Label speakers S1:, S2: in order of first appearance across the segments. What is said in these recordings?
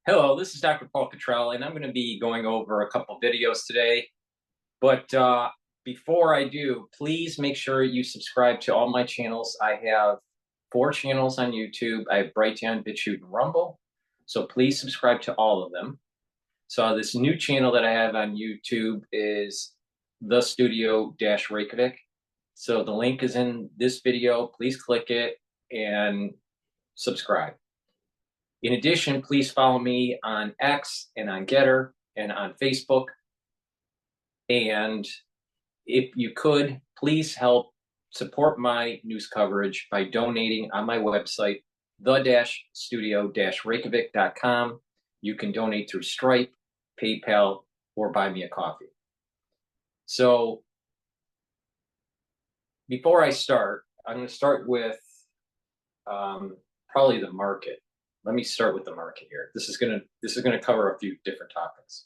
S1: Hello, this is Dr. Paul Cottrell, and I'm going to be going over a couple videos today. But before I do, please make sure you subscribe to all my channels. I have 4 channels on YouTube. I have Brighteon, Bitchute, and Rumble. So please subscribe to all of them. So this new channel that I have on YouTube is the Studio-Reykjavik. So the link is in this video. Please click it and subscribe. In addition, please follow me on X and on GETTR and on Facebook. And if you could, please help support my news coverage by donating on my website, the-studio-reykjavik.com. You can donate through Stripe, PayPal, or buy me a coffee. So before I start, I'm going to start with probably the market. Let me start with the market here. This is gonna cover a few different topics.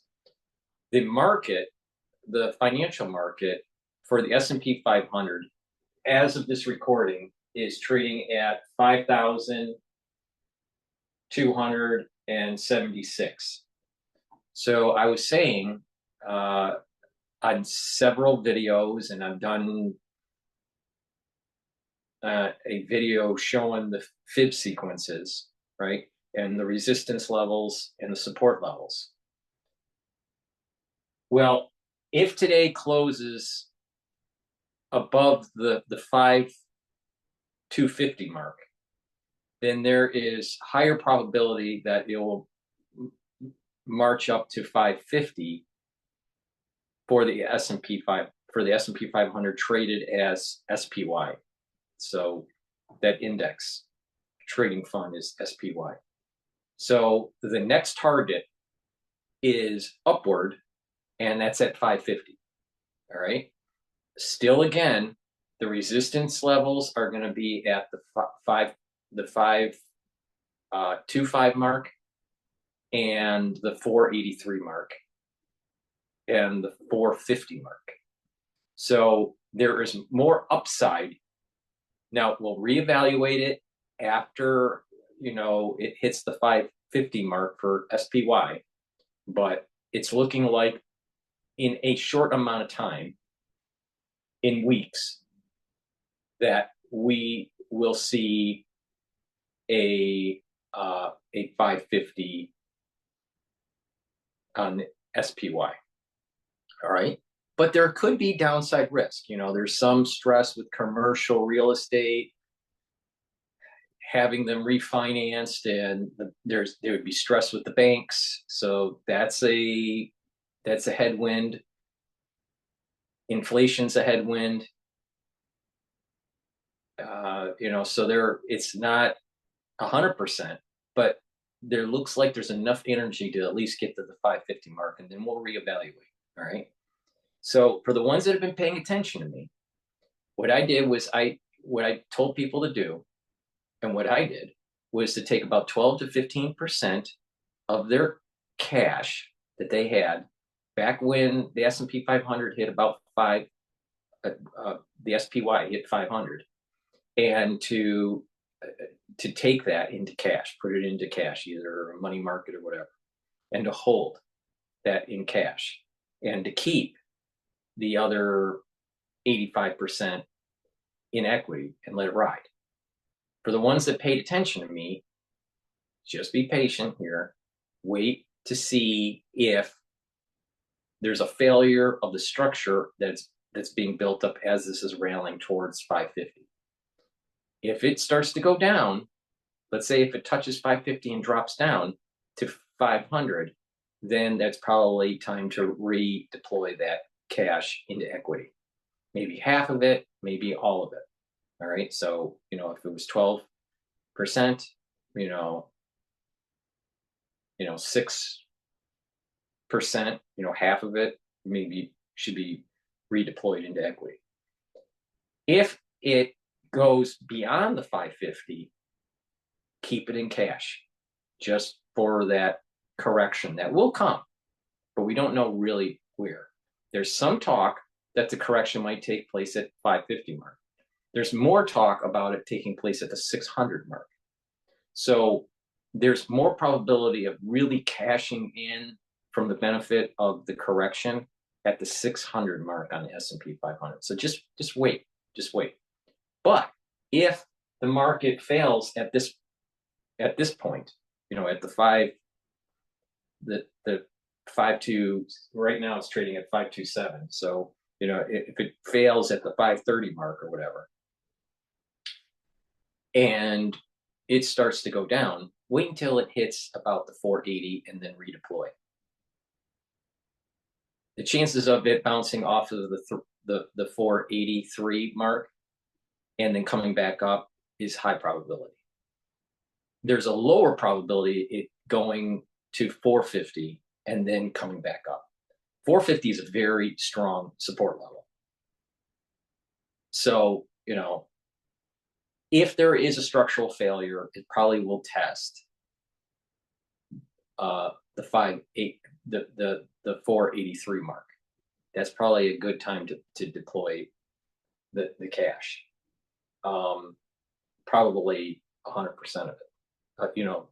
S1: The market, the financial market for the S&P 500, as of this recording, is trading at 5,276. So I was saying on several videos, and I've done a video showing the fib sequences, right? And the resistance levels and the support levels. Well, if today closes above the 5,250 mark, then there is higher probability that it will march up to 550 for the S&P 500 traded as SPY. So that index trading fund is SPY. So the next target is upward, and that's at 550. All right. Still, again, the resistance levels are going to be at the 525 mark, and the 483 mark, and the 450 mark. So there is more upside. Now we'll reevaluate it after it hits the 550 mark for SPY, but it's looking like in a short amount of time, in weeks, that we will see a 550 on SPY. All right. But there could be downside risk. There's some stress with commercial real estate, having them refinanced, and there would be stress with the banks. So that's a headwind. Inflation's a headwind. So it's not 100%, but there looks like there's enough energy to at least get to the 550 mark, and then we'll reevaluate. All right. So for the ones that have been paying attention to me, what I did was what I told people to do, and what I did was to take about 12 to 15% of their cash that they had back when the S&P 500 hit about the SPY hit 500, and to take that into cash, put it into cash, either a money market or whatever, and to hold that in cash, and to keep the other 85% in equity and let it ride. For the ones that paid attention to me, just be patient here. Wait to see if there's a failure of the structure that's being built up as this is railing towards 550. If it starts to go down, let's say if it touches 550 and drops down to 500, then that's probably time to redeploy that cash into equity. Maybe half of it, maybe all of it. All right. So, if it was 12%, 6%, half of it maybe should be redeployed into equity. If it goes beyond the 550, keep it in cash just for that correction that will come, but we don't know really where. There's some talk that the correction might take place at 550 mark. There's more talk about it taking place at the 600 mark. So there's more probability of really cashing in from the benefit of the correction at the 600 mark on the S&P 500. So just wait, just wait. But if the market fails at this point, you know, at the 5.2, right now it's trading at 5.27. So, you know, if it fails at the 5.30 mark or whatever, and it starts to go down, wait until it hits about the 480 and then redeploy. The chances of it bouncing off of the 483 mark and then coming back up is high probability. There's a lower probability it going to 450 and then coming back up. 450 is a very strong support level. So, you know, if there is a structural failure, it probably will test the 483 mark. That's probably a good time to deploy the cash. Probably 100% of it. You know,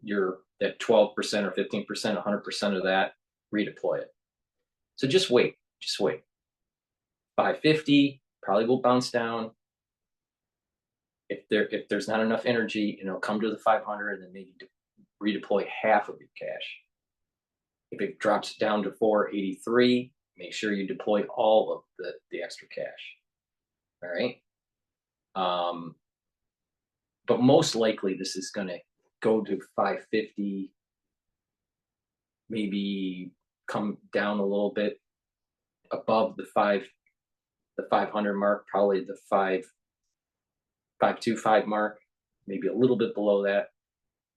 S1: you're at 12% or 15%, 100% of that, redeploy it. So just wait, just wait. 550 probably will bounce down. If there's not enough energy, you know, come to the 500 and then maybe redeploy half of your cash. If it drops down to 483, make sure you deploy all of the extra cash. All right. But most likely this is going to go to 550, maybe come down a little bit above the 500 mark, probably the 525 mark, maybe a little bit below that,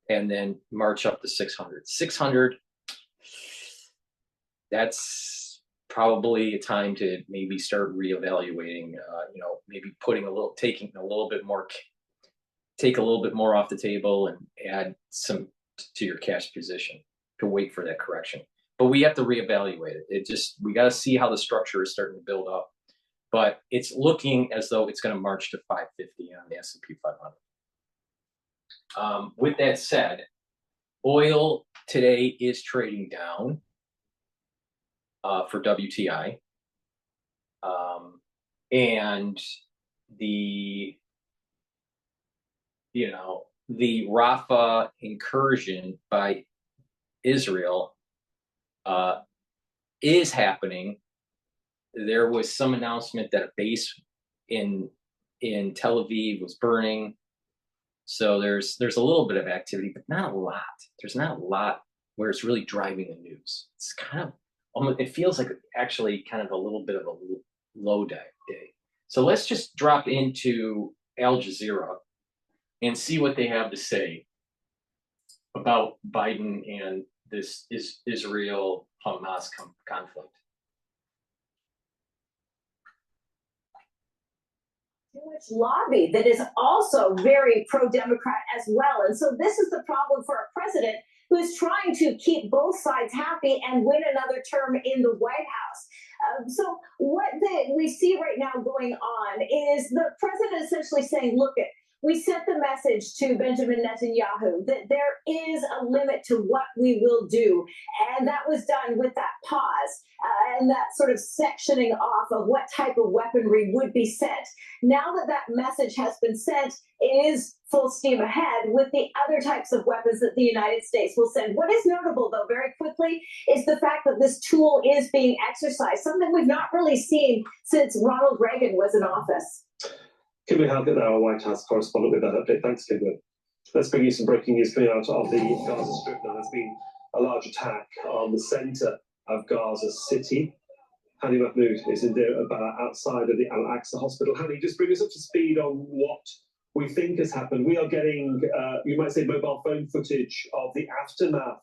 S1: and then march up to 600. 600, that's probably a time to maybe start reevaluating, you know, maybe taking a little bit more, take a little bit more off the table and add some to your cash position to wait for that correction. But we have to reevaluate it. We got to see how the structure is starting to build up. But it's looking as though it's going to march to 550 on the S&P 500. With that said, oil today is trading down for WTI. And the Rafah incursion by Israel is happening. There was some announcement that a base in Tel Aviv was burning. So there's a little bit of activity, but not a lot. There's not a lot where it's really driving the news. It's kind of almost, it feels like actually kind of a little bit of a low day. So let's just drop into Al Jazeera and see what they have to say about Biden and this Israel-Hamas conflict.
S2: Jewish lobby that is also very pro-Democrat as well. And so this is the problem for a president who is trying to keep both sides happy and win another term in the White House. So what we see right now going on is the president essentially saying, look, we sent the message to Benjamin Netanyahu that there is a limit to what we will do. And that was done with that pause and that sort of sectioning off of what type of weaponry would be sent. Now that that message has been sent, it is full steam ahead with the other types of weapons that the United States will send. What is notable, though, very quickly, is the fact that this tool is being exercised, something we've not really seen since Ronald Reagan was in office.
S3: Kimberly Halkett, our White House correspondent, with that update. Thanks, Kimberly. Let's bring you some breaking news coming out of the Gaza Strip now. There's been a large attack on the centre of Gaza City. Hani Mahmoud is in there outside of the Al-Aqsa Hospital. Hani, just bring us up to speed on what we think has happened. We are getting, you might say, mobile phone footage of the aftermath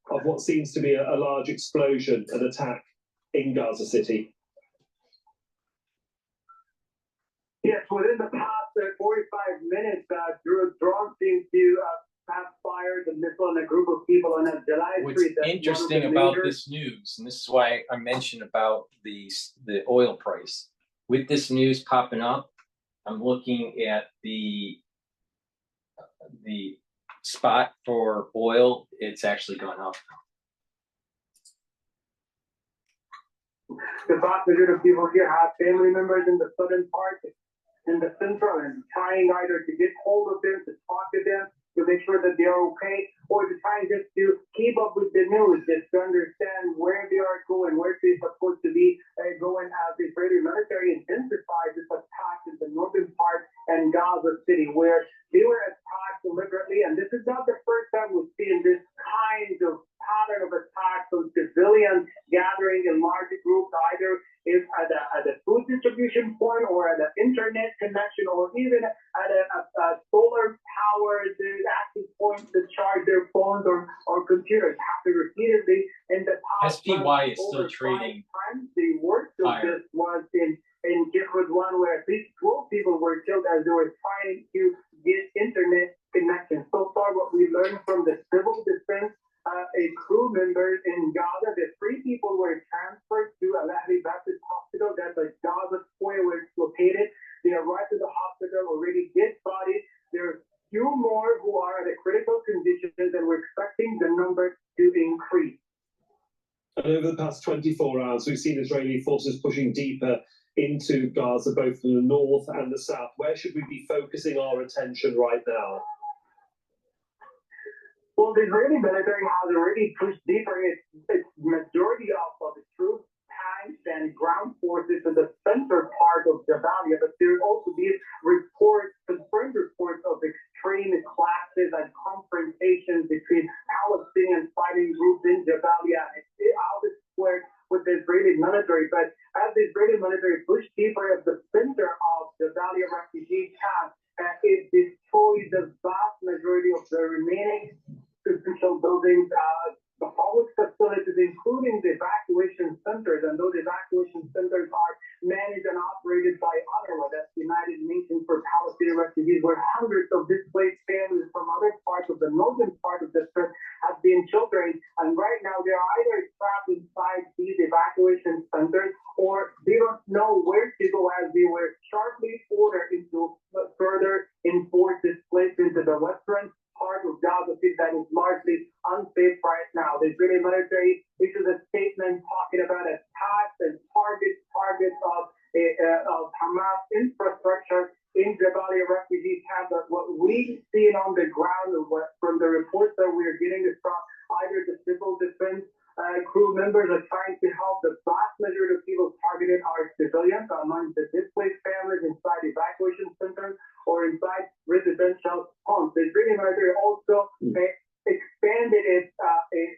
S3: of what seems to be a large explosion, an attack in Gaza City.
S4: Yes, within the past 45 minutes, drones seem to have fired a missile on a group of people on a July Street.
S1: What's interesting about this news, and this is why I mentioned about the oil price, with this news popping up, I'm looking at the spot for oil, it's actually gone up.
S4: The vast majority of people here have family members in the southern part, in the central, and trying either to get hold of them, to talk to them, to make sure that they are okay, or to try just to keep up with the news, just to understand where they are going, where they're supposed to be going as the Israeli military intensifies its attack in the northern part and Gaza City, where they were attacked deliberately. And this is not the first time we've seen this kind of pattern of attacks on civilians gathering in large groups, either if at a food distribution point or at an internet connection or even at a solar powered access point to charge their phones or computers. Happened repeatedly in the past.
S1: SPY is still trading.
S4: Times. The worst of this was in GETTR one where at least 12 people were killed as they were trying to get internet connection. So far, what we learned from the civil defense a crew member in Gaza, the 3 people were transferred to Al-Ahli Baptist Hospital. That's a Gaza Square where it's located. They arrived at the hospital already dead bodies. There are few more who are at a critical condition, and we're expecting the number to increase.
S3: And over the past 24 hours, we've seen Israeli forces pushing deeper into Gaza, both from the north and the south. Where should we be focusing our attention right now?
S4: Well, the Israeli military has already pushed deeper. Its majority of its troops, tanks, and ground forces to the center part of Jabalia, but there also these reports, confirmed reports of extreme clashes and confrontations between Palestinian fighting groups in Jabalia. It's out of square with the Israeli military, but as the Israeli military pushed deeper at the center of Jabalia refugee camp, it destroyed the vast majority of the remaining institutional buildings, the public facilities, including the evacuation centers, and those evacuation centers are managed and operated by UNRWA, that's the United Nations for Palestinian Refugees, where hundreds of displaced families from other parts of the northern part of the strip have been sheltering, and right now they're either trapped inside these evacuation centers or they don't know where to go, as they were sharply ordered into further enforced displacement to the western part of Gaza City that is largely unsafe right now. The Israeli military issues a statement talking about attacks and targets of Hamas infrastructure in Jabalia refugee camp. But what we've seen on the ground, from the reports that we are getting, is from either the civil defense crew members are trying to help. The vast majority of people targeted are civilians among the displaced families inside evacuation centers or inside residential homes. The Israeli military also expanded its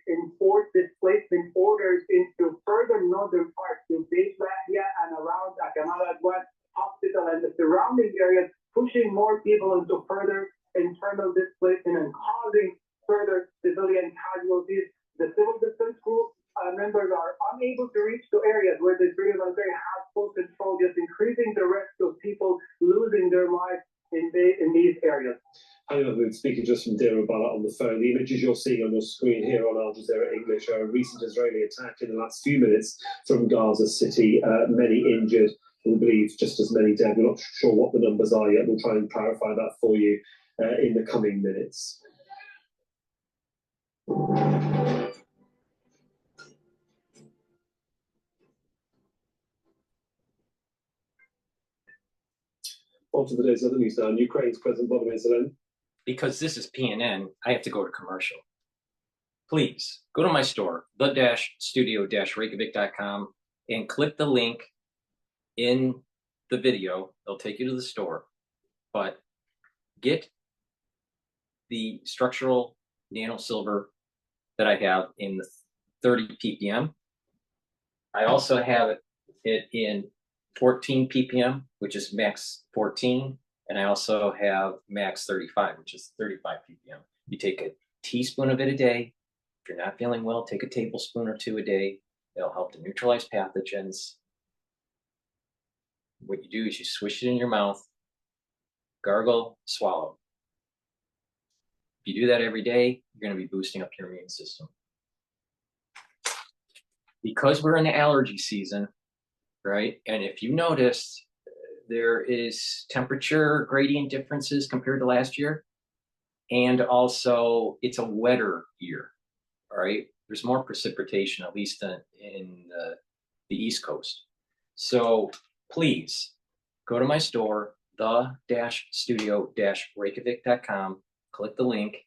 S4: enforced displacement orders into further northern parts, to Beit Lahia and around Kamal Adwan Hospital and the surrounding areas, pushing more people into further internal displacement and causing further civilian casualties. The civil defense group members are unable to reach the areas where the Israeli military has full control, just increasing the risk of people losing their lives in these areas.
S3: I've been speaking just from Deir on the phone. The images you're seeing on your screen here on Al Jazeera English are a recent Israeli attack in the last few minutes from Gaza City. Many injured, we believe just as many dead. We're not sure what the numbers are yet. We'll try and clarify that for you in the coming minutes. On to the day's other news now. Ukraine's President Volodymyr Zelensky.
S1: Because this is PNN, I have to go to commercial. Please go to my store, the-studio-reykjavik.com, and click the link in the video. They'll take you to the store. But get the structural nano silver that I have in the 30 ppm. I also have it in 14 ppm, which is max 14. And I also have max 35, which is 35 ppm. You take a teaspoon of it a day. If you're not feeling well, take a tablespoon or 2 a day. It'll help to neutralize pathogens. What you do is you swish it in your mouth, gargle, swallow. If you do that every day, you're going to be boosting up your immune system. Because we're in the allergy season, right? And if you noticed, there is temperature gradient differences compared to last year. And also, it's a wetter year, all right? There's more precipitation, at least in the East Coast. So please go to my store, the-studio-reykjavik.com, click the link,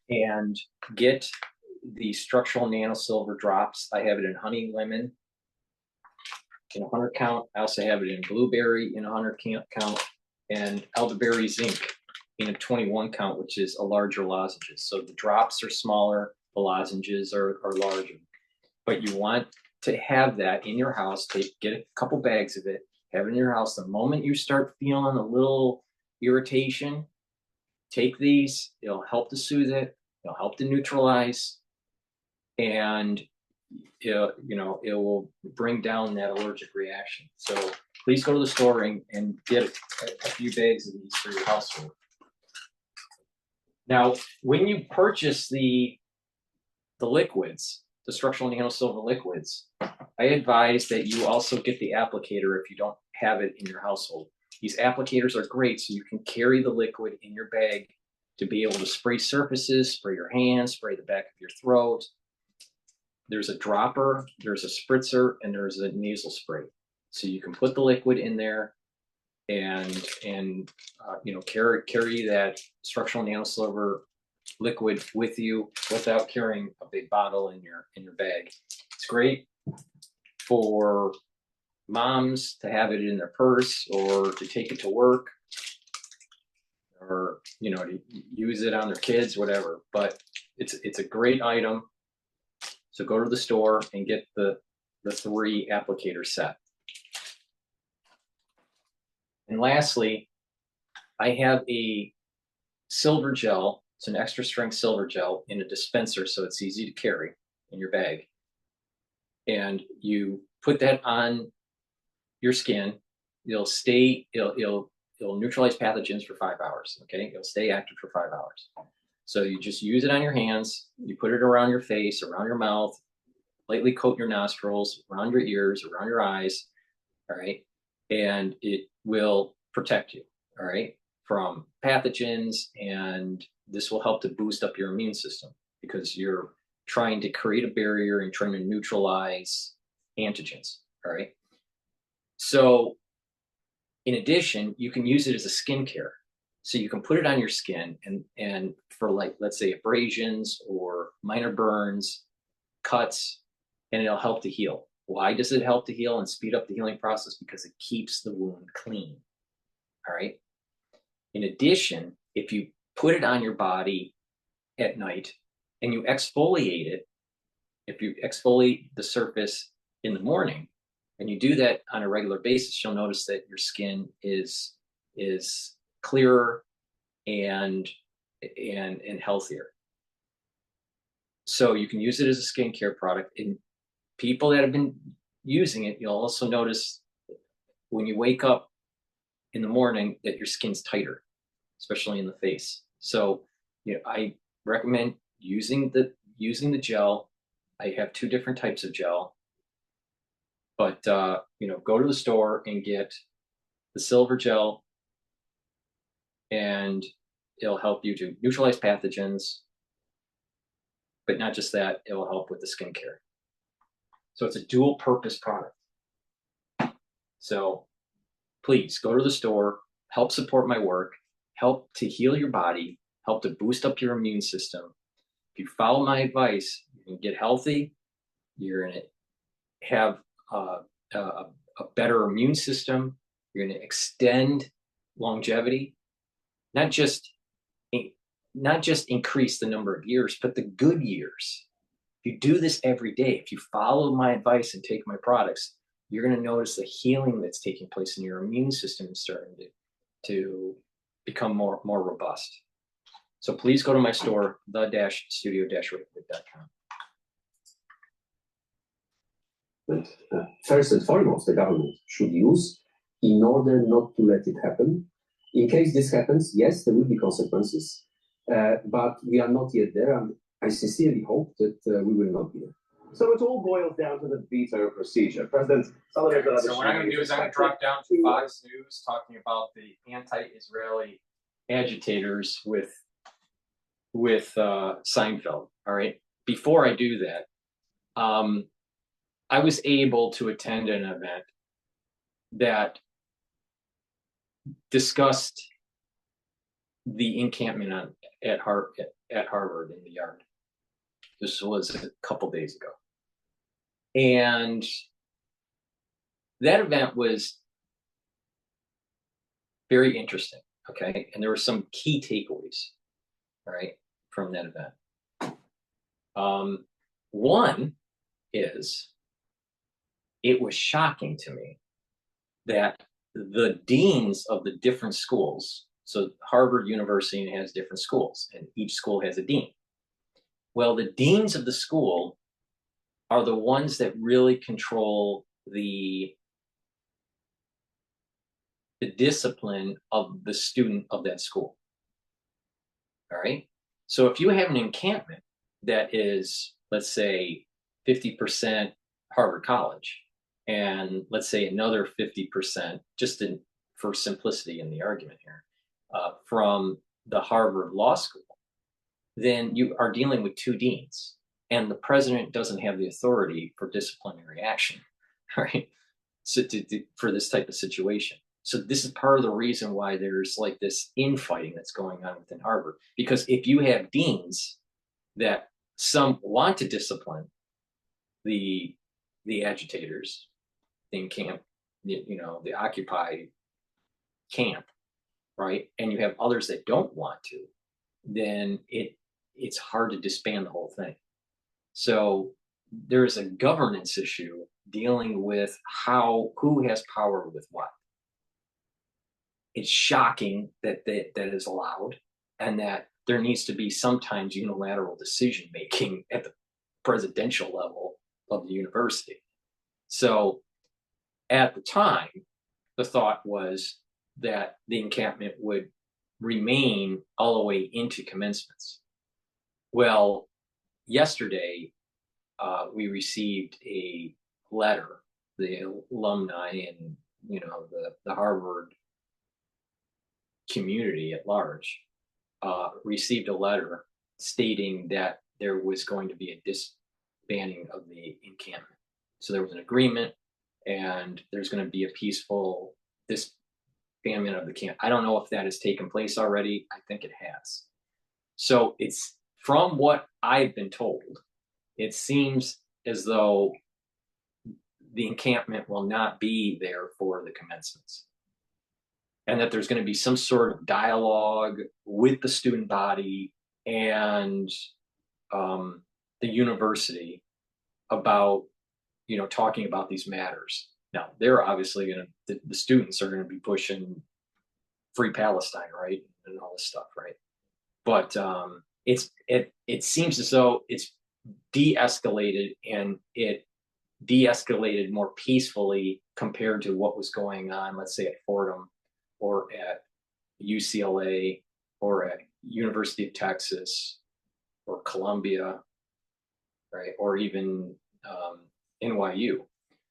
S1: and get the structural nano silver drops. I have it in honey lemon in 100 count. I also have it in blueberry in 100 count, and elderberry zinc in a 21 count, which is a larger lozenges. So the drops are smaller, the lozenges are larger. But you want to have that in your house. Get a couple bags of it, have it in your house. The moment you start feeling a little irritation, take these. It'll help to soothe it. It'll help to neutralize, and it will bring down that allergic reaction. So please go to the store and get a few bags of these for your household. Now, when you purchase the liquids, the structural nano silver liquids, I advise that you also get the applicator if you don't have it in your household. These applicators are great, so you can carry the liquid in your bag to be able to spray surfaces, spray your hands, spray the back of your throat. There's a dropper, there's a spritzer, and there's a nasal spray. So you can put the liquid in there and carry that structural nano silver liquid with you without carrying a big bottle in your bag. It's great for moms to have it in their purse, or to take it to work, or to use it on their kids, whatever. But it's a great item. So go to the store and get the 3 applicator set. And lastly, I have a silver gel. It's an extra strength silver gel in a dispenser, so it's easy to carry in your bag. And you put that on your skin. It'll neutralize pathogens for 5 hours. Okay, it'll stay active for 5 hours. So you just use it on your hands. You put it around your face, around your mouth, lightly coat your nostrils, around your ears, around your eyes. All right, and it will protect you. All right, from pathogens, and this will help to boost up your immune system, because you're trying to create a barrier and trying to neutralize antigens. All right. So in addition, you can use it as a skincare. So you can put it on your skin and for, like, let's say abrasions or minor burns, cuts, and it'll help to heal. Why does it help to heal and speed up the healing process? Because it keeps the wound clean. All right. In addition, if you put it on your body at night and you exfoliate it, if you exfoliate the surface in the morning, and you do that on a regular basis, you'll notice that your skin is clearer and healthier. So you can use it as a skincare product. And people that have been using it, you'll also notice when you wake up in the morning that your skin's tighter, especially in the face. So I recommend using the gel. I have 2 different types of gel, but go to the store and get the silver gel, and it'll help you to neutralize pathogens. But not just that, it will help with the skincare. So it's a dual purpose product. So please go to the store, help support my work, help to heal your body, help to boost up your immune system. If you follow my advice, you can get healthy. You're going to have a better immune system. You're going to extend longevity, not just increase the number of years, but the good years. If you do this every day, if you follow my advice and take my products, you're going to notice the healing that's taking place in your immune system is starting to become more robust. So please go to my store, the-studio-reykjavik.com.
S5: But first and foremost, the government should use in order not to let it happen. In case this happens, yes, there will be consequences, but we are not yet there, and I sincerely hope that we will not be there.
S3: So it all boils down to the veto procedure. President Salomon.
S1: So what I'm going to do is I'm going to drop down to Fox News talking about the anti-Israeli agitators with Seinfeld. All right. Before I do that, I was able to attend an event that discussed the encampment at Harvard in the yard. This was a couple days ago. And that event was very interesting, okay? And there were some key takeaways, all right, from that event. One is, it was shocking to me that the deans of the different schools, so Harvard University has different schools, and each school has a dean. Well, the deans of the school are the ones that really control the discipline of the student of that school. All right. So if you have an encampment that is, let's say, 50% Harvard College, and let's say another 50%, just for simplicity in the argument here, from the Harvard Law School, then you are dealing with two deans, and the president doesn't have the authority for disciplinary action, right? So for this type of situation. So this is part of the reason why there's like this infighting that's going on within Harvard. Because if you have deans that some want to discipline the agitators, the camp, the Occupy camp, right? And you have others that don't want to, then it's hard to disband the whole thing. So there's a governance issue dealing with who has power with what. It's shocking that is allowed, and that there needs to be sometimes unilateral decision making at the presidential level of the university. So at the time, the thought was that the encampment would remain all the way into commencements. Well, yesterday, we received a letter, the alumni and the Harvard community at large received a letter stating that there was going to be a disbanding of the encampment. So there was an agreement, and there's going to be a peaceful disbandment of the camp. I don't know if that has taken place already. I think it has. So it's, from what I've been told, it seems as though the encampment will not be there for the commencements, and that there's going to be some sort of dialogue with the student body and the university about, talking about these matters. Now, they're obviously the students are going to be pushing free Palestine, right? And all this stuff, right? But it seems as though it's de-escalated, and it de-escalated more peacefully compared to what was going on, let's say, at Fordham or at UCLA or at University of Texas or Columbia, right? Or even NYU.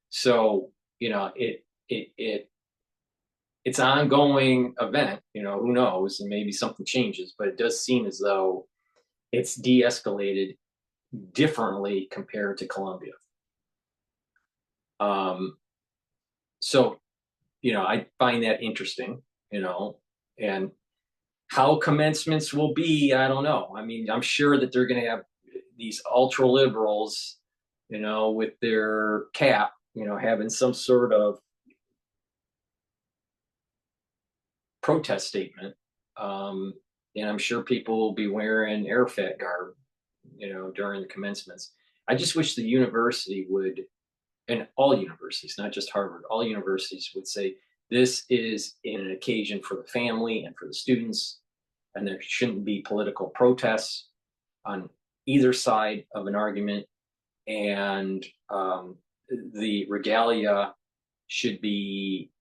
S1: So, it's an ongoing event, who knows, and maybe something changes, but it does seem as though it's de-escalated differently compared to Columbia. So, I find that interesting, and how commencements will be, I don't know. I mean, I'm sure that they're going to have these ultra liberals, with their cap, having some sort of protest statement. And I'm sure people will be wearing airfat garb, during the commencements. I just wish the university would, and all universities, not just Harvard, all universities would say, this is an occasion for the family and for the students, and there shouldn't be political protests on either side of an argument. And the regalia should be,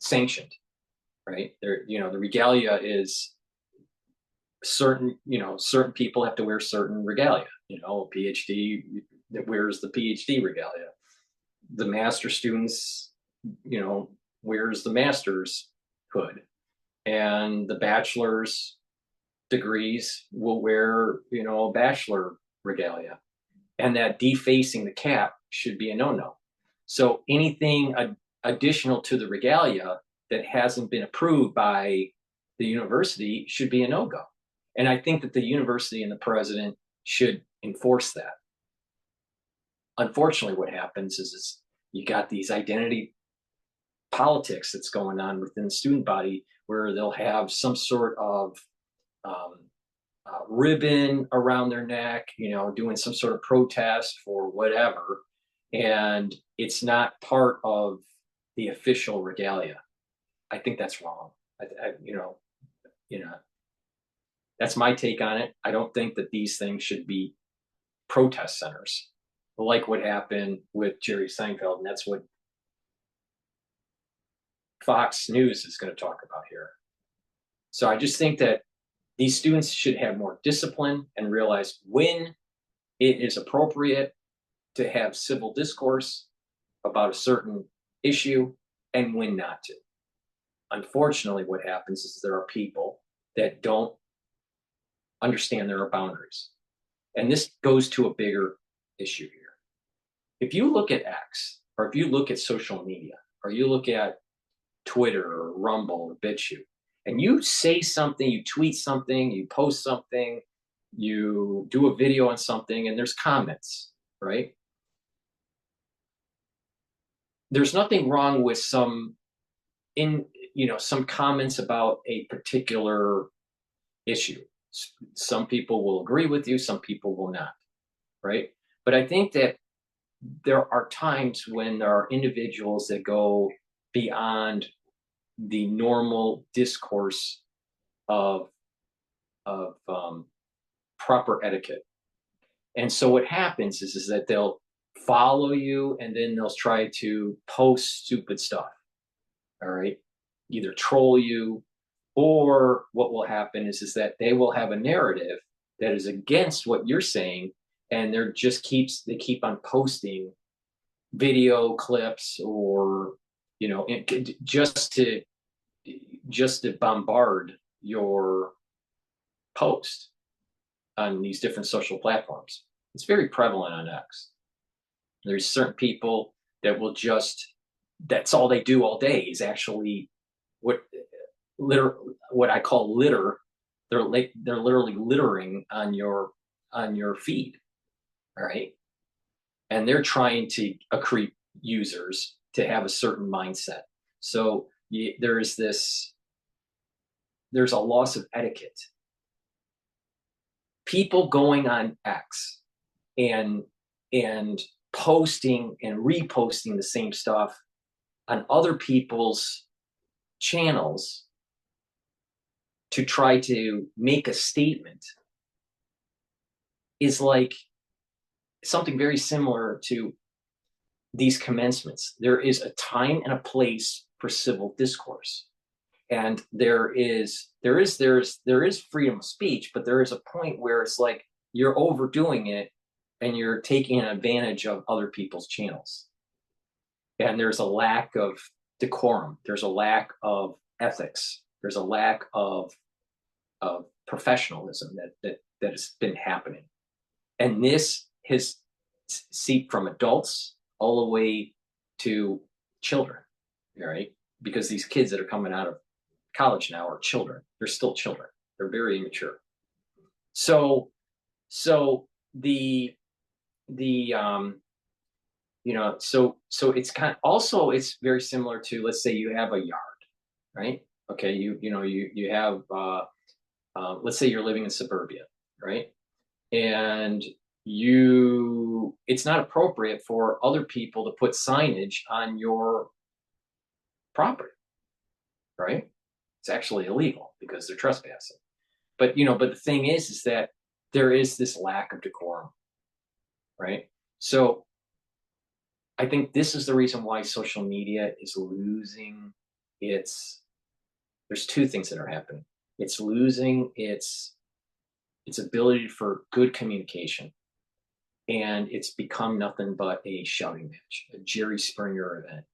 S1: sanctioned, right? The regalia is certain people have to wear certain regalia. A Ph.D. that wears the Ph.D. regalia. The master students, wears the master's hood. and the bachelor's degrees will wear, bachelor regalia, and that defacing the cap should be a no-no. So anything additional to the regalia that hasn't been approved by the university should be a no-go. And I think that the university and the president should enforce that. Unfortunately, what happens is you got these identity politics that's going on within the student body, where they'll have some sort of ribbon around their neck, doing some sort of protest for whatever, and it's not part of the official regalia. I think that's wrong. That's my take on it. I don't think that these things should be protest centers, like what happened with Jerry Seinfeld, and that's what Fox News is going to talk about here. So I just think that these students should have more discipline and realize when it is appropriate to have civil discourse about a certain issue and when not to. Unfortunately, what happens is there are people that don't understand there are boundaries. And this goes to a bigger issue here. If you look at X, or if you look at social media, or you look at Twitter or Rumble or Bitchute, and you say something, you tweet something, you post something, you do a video on something, and there's comments, right? There's nothing wrong with some comments about a particular issue. Some people will agree with you, some people will not, right? But I think that there are times when there are individuals that go beyond the normal discourse of proper etiquette. And so what happens is that they'll follow you, and then they'll try to post stupid stuff, all right? Either troll you, or what will happen is that they will have a narrative that is against what you're saying, and they keep on posting video clips, or just to bombard your post on these different social platforms. It's very prevalent on X. There's certain people that will that's all they do all day is actually what I call litter. They're literally littering on your feed, all right? And they're trying to accrete users to have a certain mindset. So there's a loss of etiquette. People going on X and posting and reposting the same stuff on other people's channels to try to make a statement is like something very similar to these commencements. There is a time and a place for civil discourse, and there is freedom of speech, but there is a point where it's like you're overdoing it and you're taking advantage of other people's channels, and there's a lack of decorum, there's a lack of ethics, there's a lack of professionalism that has been happening. And this has seeped from adults all the way to children, right? Because these kids that are coming out of college now are children. They're still children. They're very immature. So it's it's very similar to, let's say you have a yard, right? Okay, you have let's say you're living in suburbia, right? And it's not appropriate for other people to put signage on your property, right? It's actually illegal because they're trespassing. But the thing is that there is this lack of decorum, right? So I think this is the reason why social media is losing there's two things that are happening. It's losing its ability for good communication, and it's become nothing but a shouting match, a Jerry Springer event.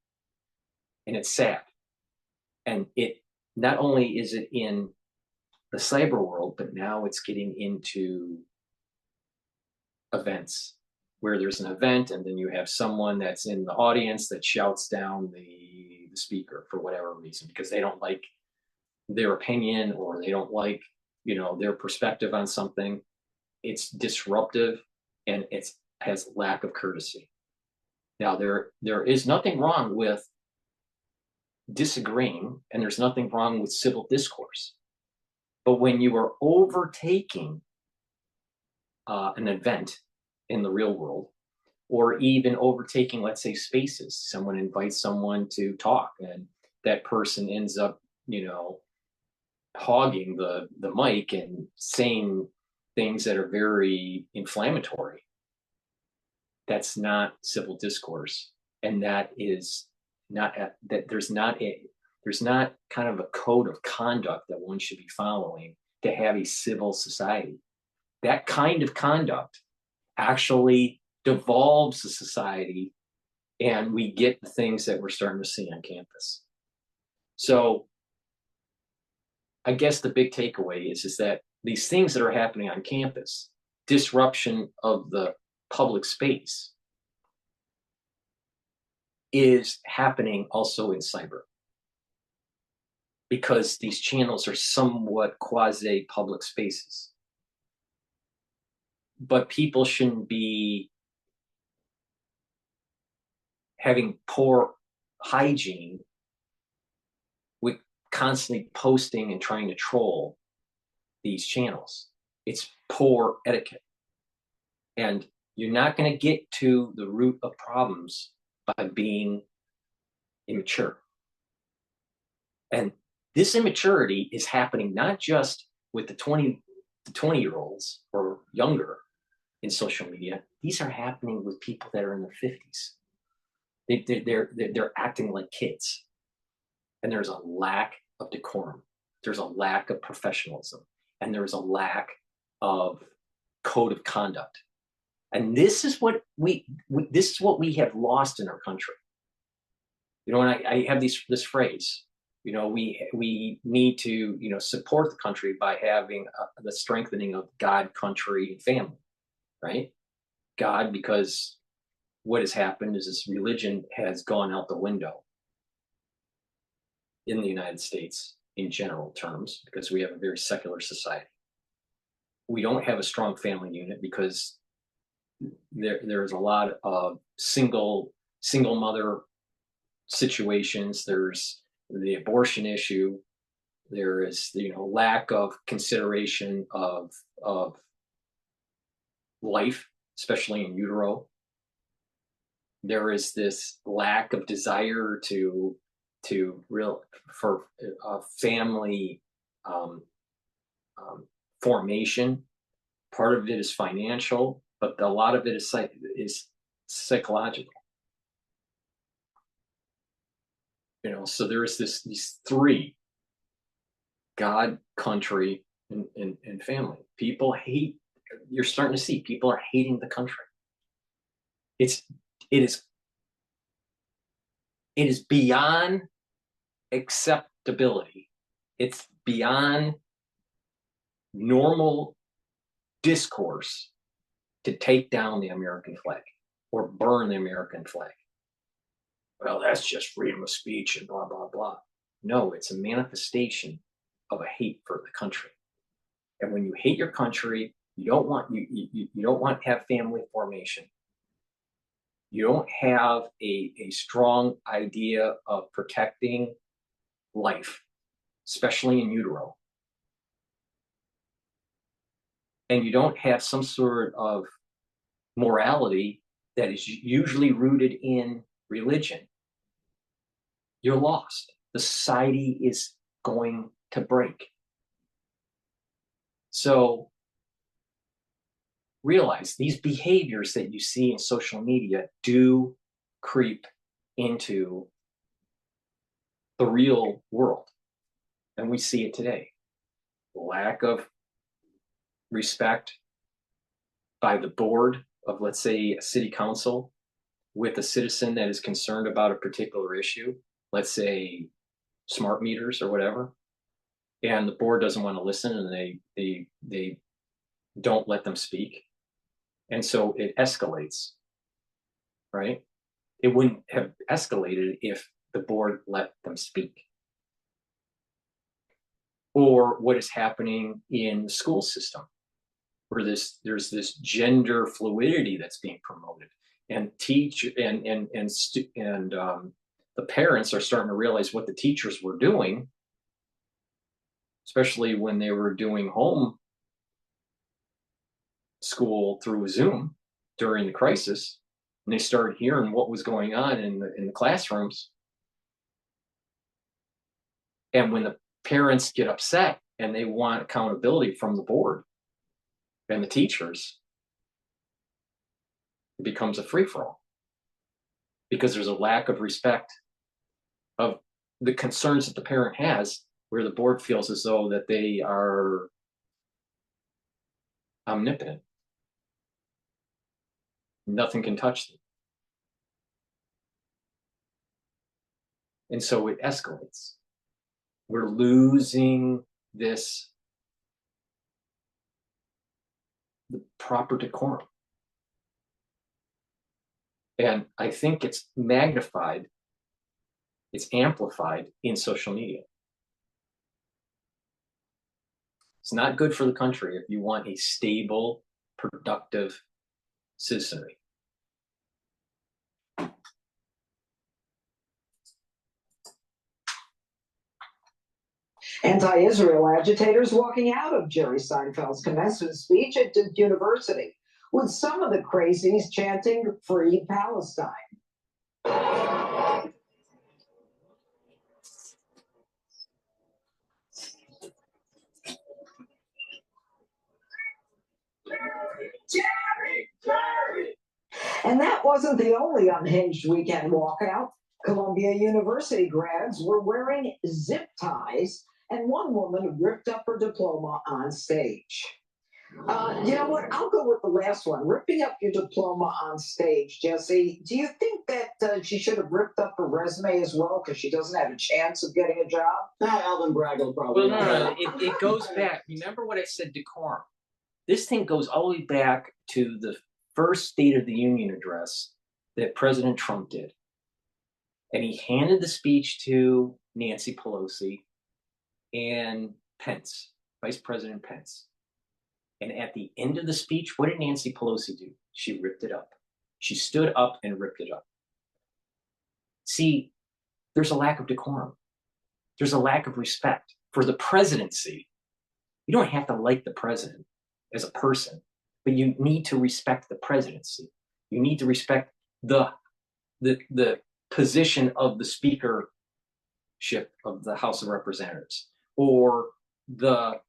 S1: And it's sad. And not only is it in the cyber world, but now it's getting into events where there's an event and then you have someone that's in the audience that shouts down the speaker for whatever reason, because they don't like their opinion or they don't like, their perspective on something. It's disruptive and it has lack of courtesy. Now, there is nothing wrong with disagreeing, and there's nothing wrong with civil discourse. But when you are overtaking an event in the real world, or even overtaking, let's say, spaces, someone invites someone to talk, and that person ends up, hogging the mic and saying things that are very inflammatory. That's not civil discourse, and that is not that there's not kind of a code of conduct that one should be following to have a civil society. That kind of conduct actually devolves the society, and we get the things that we're starting to see on campus. So I guess the big takeaway is that these things that are happening on campus, disruption of the public space, is happening also in cyber, because these channels are somewhat quasi-public spaces. But people shouldn't be having poor hygiene with constantly posting and trying to troll these channels. It's poor etiquette. And you're not going to get to the root of problems by being immature. And this immaturity is happening not just with the 20-year-olds or younger in social media. These are happening with people that are in their 50s. They're acting like kids. And there's a lack of decorum. There's a lack of professionalism. And there's a lack of code of conduct. And this is what we have lost in our country. And I have this phrase, we need to, support the country by having the strengthening of God, country, and family, right? God, because what has happened is this religion has gone out the window in the United States in general terms, because we have a very secular society. We don't have a strong family unit because there's a lot of single mother situations. There's the abortion issue. There is lack of consideration of life, especially in utero. There is this lack of desire for family formation. Part of it is financial, but a lot of it is psychological. So there is these three: God, country, and family. People hate. You're starting to see people are hating the country. It is beyond acceptability. It's beyond normal discourse to take down the American flag or burn the American flag. Well, that's just freedom of speech and blah, blah, blah. No, it's a manifestation of a hate for the country. And when you hate your country, you don't want to have family formation. You don't have a strong idea of protecting life, especially in utero. And you don't have some sort of morality that is usually rooted in religion. You're lost. The society is going to break. So realize these behaviors that you see in social media do creep into the real world. And we see it today. Lack of respect by the board of, let's say, a city council with a citizen that is concerned about a particular issue, let's say smart meters or whatever. and the board doesn't want to listen, and they don't let them speak, and so it escalates, right? It wouldn't have escalated if the board let them speak. Or what is happening in the school system, where there's this gender fluidity that's being promoted, and the parents are starting to realize what the teachers were doing, especially when they were doing home school through Zoom during the crisis, and they started hearing what was going on in the classrooms. And when the parents get upset and they want accountability from the board and the teachers, it becomes a free-for-all, because there's a lack of respect of the concerns that the parent has, where the board feels as though that they are omnipotent. Nothing can touch them. And so it escalates. We're losing the proper decorum. And I think it's magnified, it's amplified in social media. It's not good for the country if you want a stable, productive citizenry.
S6: Anti-Israel agitators walking out of Jerry Seinfeld's commencement speech at Duke University, with some of the crazies chanting "Free Palestine." Jerry! And that wasn't the only unhinged weekend walkout. Columbia University grads were wearing zip ties, and one woman ripped up her diploma on stage. You know what? I'll go with the last one. Ripping up your diploma on stage, Jesse. Do you think that she should have ripped up her resume as well because she doesn't have a chance of getting a job?
S5: Alvin Bragg will probably.
S1: Well, no. It goes back. Remember what I said, decorum. This thing goes all the way back to the first State of the Union address that President Trump did. And he handed the speech to Nancy Pelosi and Pence, Vice President Pence. And at the end of the speech, what did Nancy Pelosi do? She ripped it up. She stood up and ripped it up. See, there's a lack of decorum. There's a lack of respect for the presidency. You don't have to like the president as a person, but you need to respect the presidency. You need to respect the position of the speakership of the House of Representatives, or the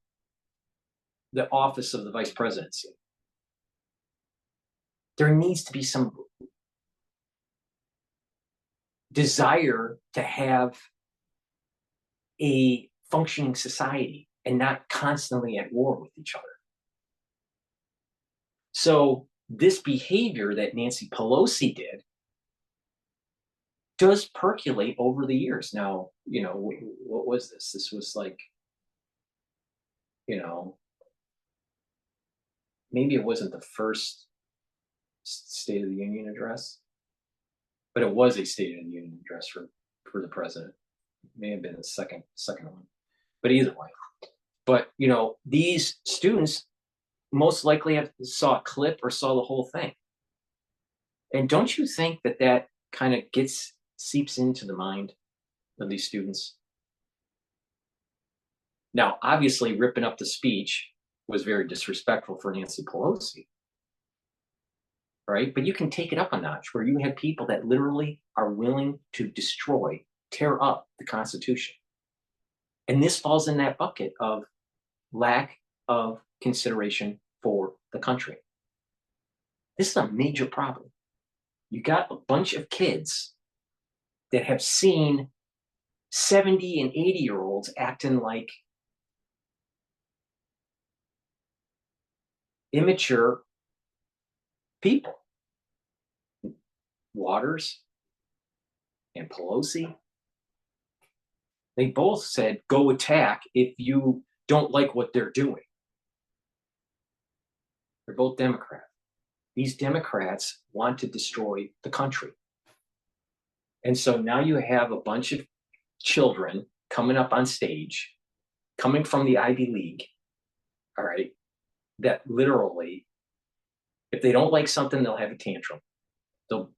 S1: office of the vice presidency. There needs to be some desire to have a functioning society and not constantly at war with each other. So this behavior that Nancy Pelosi did does percolate over the years. Now, what was this? This was like, maybe it wasn't the first State of the Union address, but it was a State of the Union address for the president. It may have been the second one, but either way. But these students most likely saw a clip or saw the whole thing. And don't you think that kind of seeps into the mind of these students? Now, obviously, ripping up the speech was very disrespectful for Nancy Pelosi, right? But you can take it up a notch, where you have people that literally are willing to tear up the Constitution. And this falls in that bucket of lack of consideration for the country. This is a major problem. You got a bunch of kids that have seen 70 and 80-year-olds acting like immature people. Waters and Pelosi. They both said, go attack if you don't like what they're doing. They're both Democrats. These Democrats want to destroy the country. And so now you have a bunch of children coming up on stage, coming from the Ivy League, all right, that literally, if they don't like something, they'll have a tantrum. They'll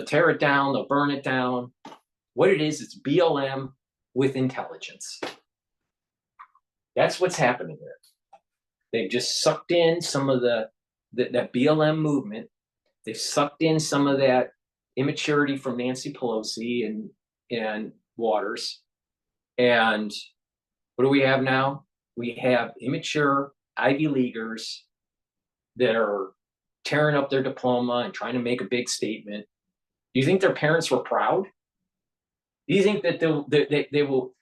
S1: tear it down, they'll burn it down. What it is, it's BLM with intelligence. That's what's happening there. They've just sucked in some of that BLM movement. They've sucked in some of that immaturity from Nancy Pelosi and Waters. And what do we have now? We have immature Ivy Leaguers that are tearing up their diploma and trying to make a big statement. Do you think their parents were proud? Do you think that they will?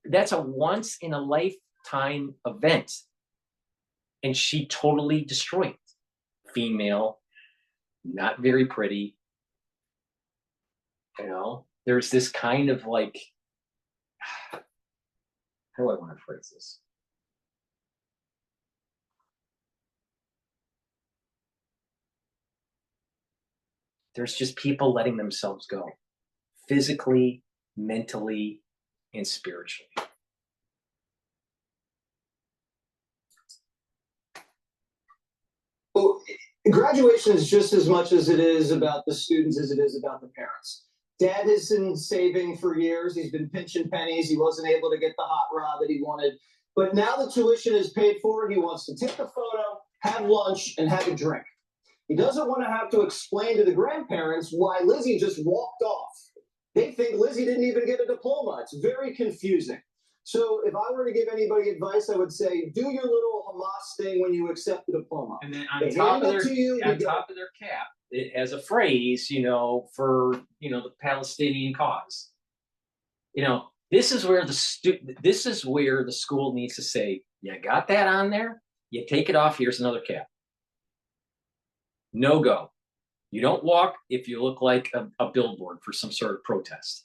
S1: That's a once in a lifetime event, and she totally destroyed it. Female, not very pretty. You know, there's this kind of like, how do I want to phrase this? There's just people letting themselves go, physically, mentally, and spiritually.
S7: Well, graduation is just as much as it is about the students as it is about the parents. Dad has been saving for years. He's been pinching pennies. He wasn't able to get the hot rod that he wanted. But now the tuition is paid for. He wants to take a photo, have lunch, and have a drink. He doesn't want to have to explain to the grandparents why Lizzie just walked off. They think Lizzie didn't even get a diploma. It's very confusing. So if I were to give anybody advice, I would say, do your little Hamas thing when you accept the diploma.
S1: And then on top of their cap, it has a phrase, you know, for, you know, the Palestinian cause. You know, this is where the school needs to say, you got that on there? You take it off, here's another cap. No go. You don't walk if you look like a billboard for some sort of protest.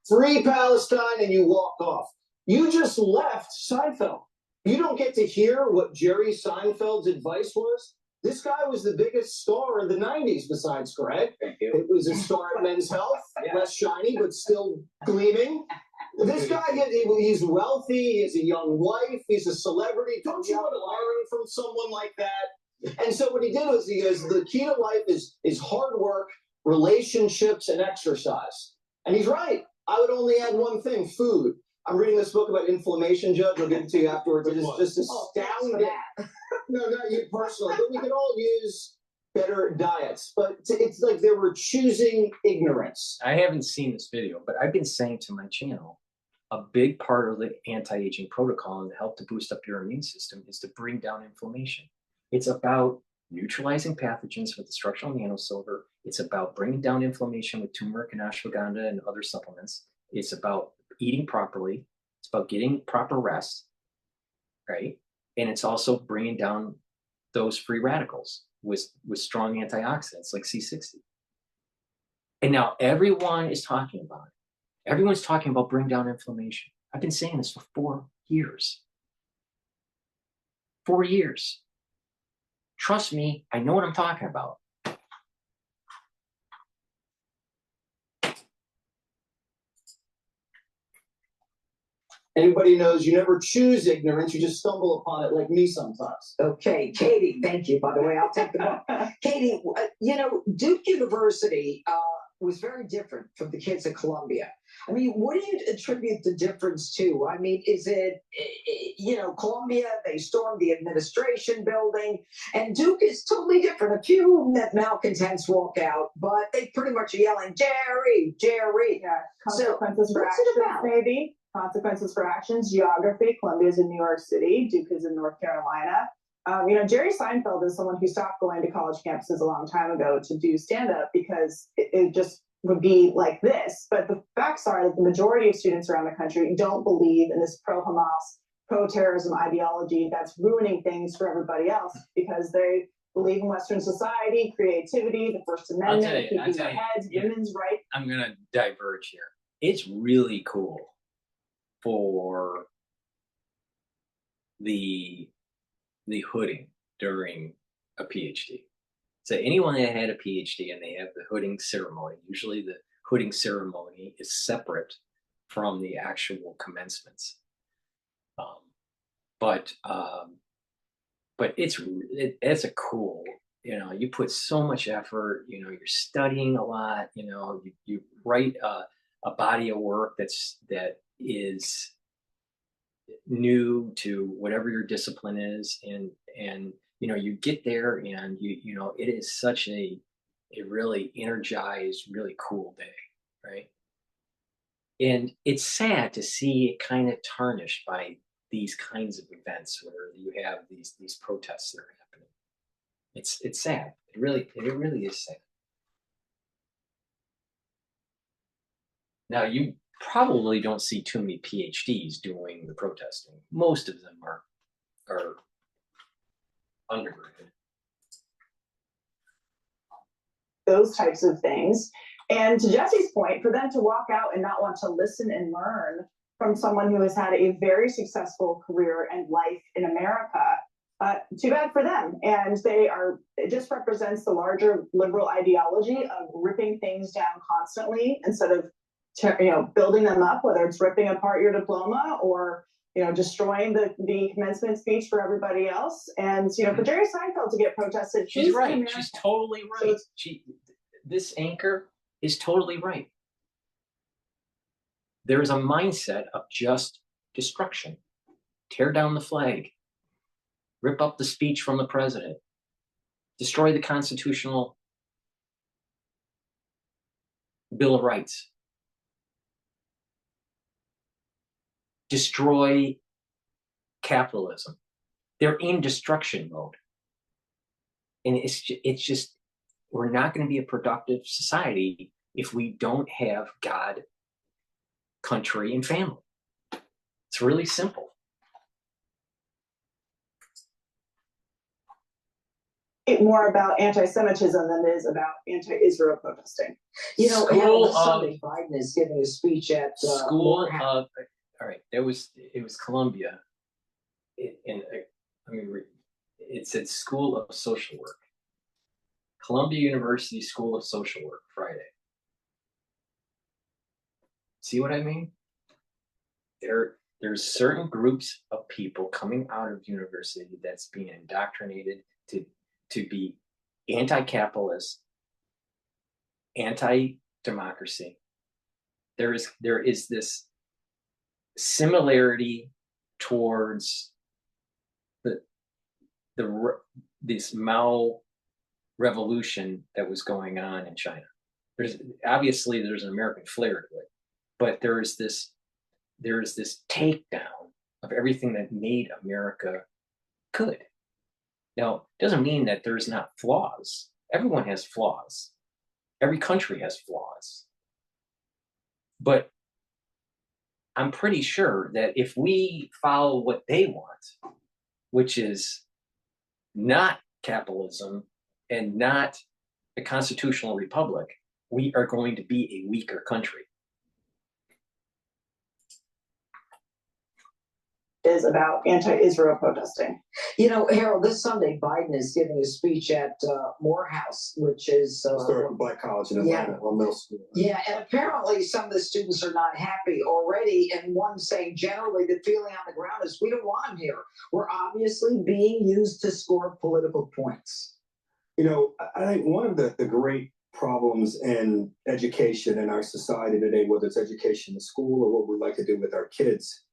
S7: Free Palestine, and you walk off. You just left Seinfeld. You don't get to hear what Jerry Seinfeld's advice was. This guy was the biggest star in the 90s besides Greg.
S1: Thank you.
S7: It was a star at Men's Health, less shiny, but still gleaming. This guy, he's wealthy, he has a young wife, he's a celebrity. Don't you want to learn from someone like that? And so what he did was he goes, the key to life is hard work, relationships, and exercise. And he's right. I would only add one thing, food. I'm reading this book about inflammation, Judge. I'll give it to you afterwards. It is just astounding. No, not you personally, but we could all use better diets. But it's like they were choosing ignorance.
S1: I haven't seen this video, but I've been saying to my channel, a big part of the anti-aging protocol and to help to boost up your immune system is to bring down inflammation. It's about neutralizing pathogens with the structural nanosilver. It's about bringing down inflammation with turmeric and ashwagandha and other supplements. It's about eating properly. It's about getting proper rest, right? And it's also bringing down those free radicals with strong antioxidants like C60. And now everyone is talking about it. Everyone's talking about bring down inflammation. I've been saying this for 4 years. 4 years. Trust me, I know what I'm talking about.
S7: Anybody knows you never choose ignorance, you just stumble upon it like me sometimes.
S6: Okay, Katie, thank you. By the way, I'll take them up. Katie, you know, Duke University was very different from the kids at Columbia. I mean, what do you attribute the difference to? I mean, is it, you know, Columbia, they stormed the administration building, and Duke is totally different. A few malcontents walk out, but they pretty much are yelling, Jerry, Jerry.
S8: Yeah, consequences
S6: So,
S8: for
S6: what's it
S8: actions,
S6: about?
S8: maybe. Consequences for actions, geography. Columbia's in New York City, Duke is in North Carolina. You know, Jerry Seinfeld is someone who stopped going to college campuses a long time ago to do stand-up because it just would be like this. But the facts are that the majority of students around the country don't believe in this pro-Hamas, pro-terrorism ideology that's ruining things for everybody else because they believe in Western society, creativity, the First Amendment, keeping their heads, women's rights.
S1: I'm going to diverge here. It's really cool for the hooding during a PhD. So anyone that had a PhD and they have the hooding ceremony, usually the hooding ceremony is separate from the actual commencements. But it's a cool, you put so much effort, you're studying a lot, you write a body of work that is new to whatever your discipline is, and you get there and it is such a really energized, really cool day, right? And it's sad to see it kind of tarnished by these kinds of events where you have these protests that are happening. It's sad. It really is sad. Now, you probably don't see too many PhDs doing the protesting. Most of them are undergrad.
S8: Those types of things. And to Jesse's point, for them to walk out and not want to listen and learn from someone who has had a very successful career and life in America, too bad for them. And it just represents the larger liberal ideology of ripping things down constantly instead of building them up, whether it's ripping apart your diploma or destroying the commencement speech for everybody else. And for Jerry Seinfeld to get protested,
S1: she's right. She's totally right. This anchor is totally right. There is a mindset of just destruction. Tear down the flag, rip up the speech from the president, destroy the constitutional Bill of Rights, destroy capitalism. They're in destruction mode. And it's just, we're not going to be a productive society if we don't have God, country, and family. It's really simple.
S8: More about anti-Semitism than it is about anti-Israel protesting.
S6: Sunday Biden is giving a speech at
S1: all right, it was Columbia. It said School of Social Work. Columbia University School of Social Work, Friday. See what I mean? There's certain groups of people coming out of university that's being indoctrinated to be anti-capitalist, anti-democracy. There is this similarity towards this Mao revolution that was going on in China. There's an American flair to it, but there is this takedown of everything that made America good. Now, it doesn't mean that there's not flaws. Everyone has flaws. Every country has flaws. But I'm pretty sure that if we follow what they want, which is not capitalism and not a constitutional republic, we are going to be a weaker country.
S8: Is about anti-Israel protesting.
S6: Harold, this Sunday Biden is giving a speech at Morehouse, which is
S7: historical black college in Atlanta, middle school.
S6: Yeah, and apparently some of the students are not happy already, and one saying generally the feeling on the ground is we don't want them here. We're obviously being used to score political points.
S7: I think one of the great problems in education in our society today, whether it's education in school or what we like to do with our kids,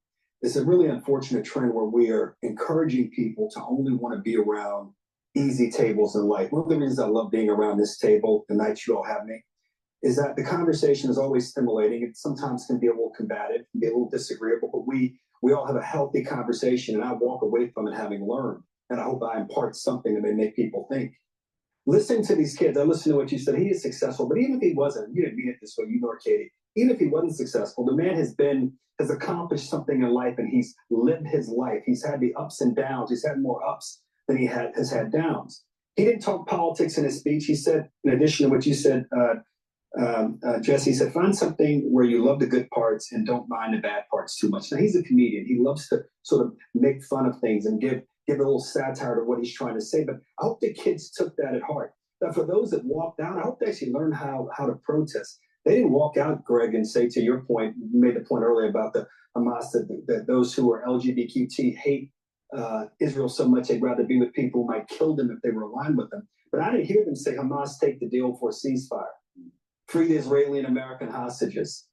S7: it's a really unfortunate trend where we are encouraging people to only want to be around easy tables in life. One of the reasons I love being around this table, the nights you all have me, is that the conversation is always stimulating. It sometimes can be a little combative, can be a little disagreeable, but we all have a healthy conversation, and I walk away from it having learned. And I hope I impart something that may make people think. Listening to these kids, I listen to what you said. He is successful, but even if he wasn't, you didn't mean it this way, you nor Katie. Even if he wasn't successful, the man has accomplished something in life, and he's lived his life. He's had the ups and downs. He's had more ups than he has had downs.
S9: He didn't talk politics in his speech. He said, in addition to what you said, Jesse, he said, find something where you love the good parts and don't mind the bad parts too much. Now, he's a comedian. He loves to sort of make fun of things and give a little satire to what he's trying to say. But I hope the kids took that at heart. Now, for those that walked out, I hope they actually learned how to protest. They didn't walk out, Greg, and say, to your point, you made the point earlier about the Hamas, that those who are LGBTQ hate Israel so much they'd rather be with people who might kill them if they were aligned with them. But I didn't hear them say, Hamas, take the deal for a ceasefire. Free the Israeli and American hostages.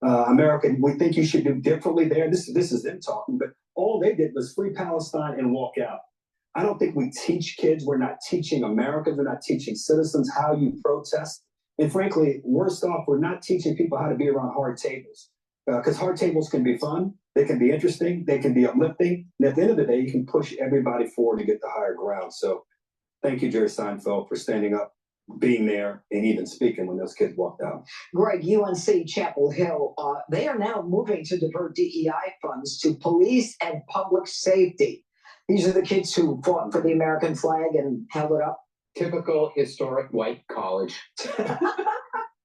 S9: America, we think you should do differently there. This is them talking, but all they did was free Palestine and walk out. I don't think we teach kids. We're not teaching Americans. We're not teaching citizens how you protest. And frankly, worst off, we're not teaching people how to be around hard tables. Because hard tables can be fun. They can be interesting. They can be uplifting. And at the end of the day, you can push everybody forward to get the higher ground. So thank you, Jerry Seinfeld, for standing up, being there, and even speaking when those kids walked out.
S6: Greg, UNC Chapel Hill, they are now moving to divert DEI funds to police and public safety. These are the kids who fought for the American flag and held it up.
S10: Typical historic white college.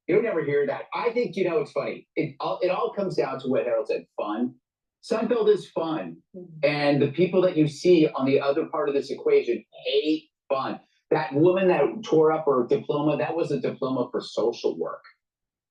S10: You don't ever hear that. I think, it's funny. It all comes down to what Harold said, fun. Seinfeld is fun. And the people that you see on the other part of this equation hate fun. That woman that tore up her diploma, that was a diploma for social work.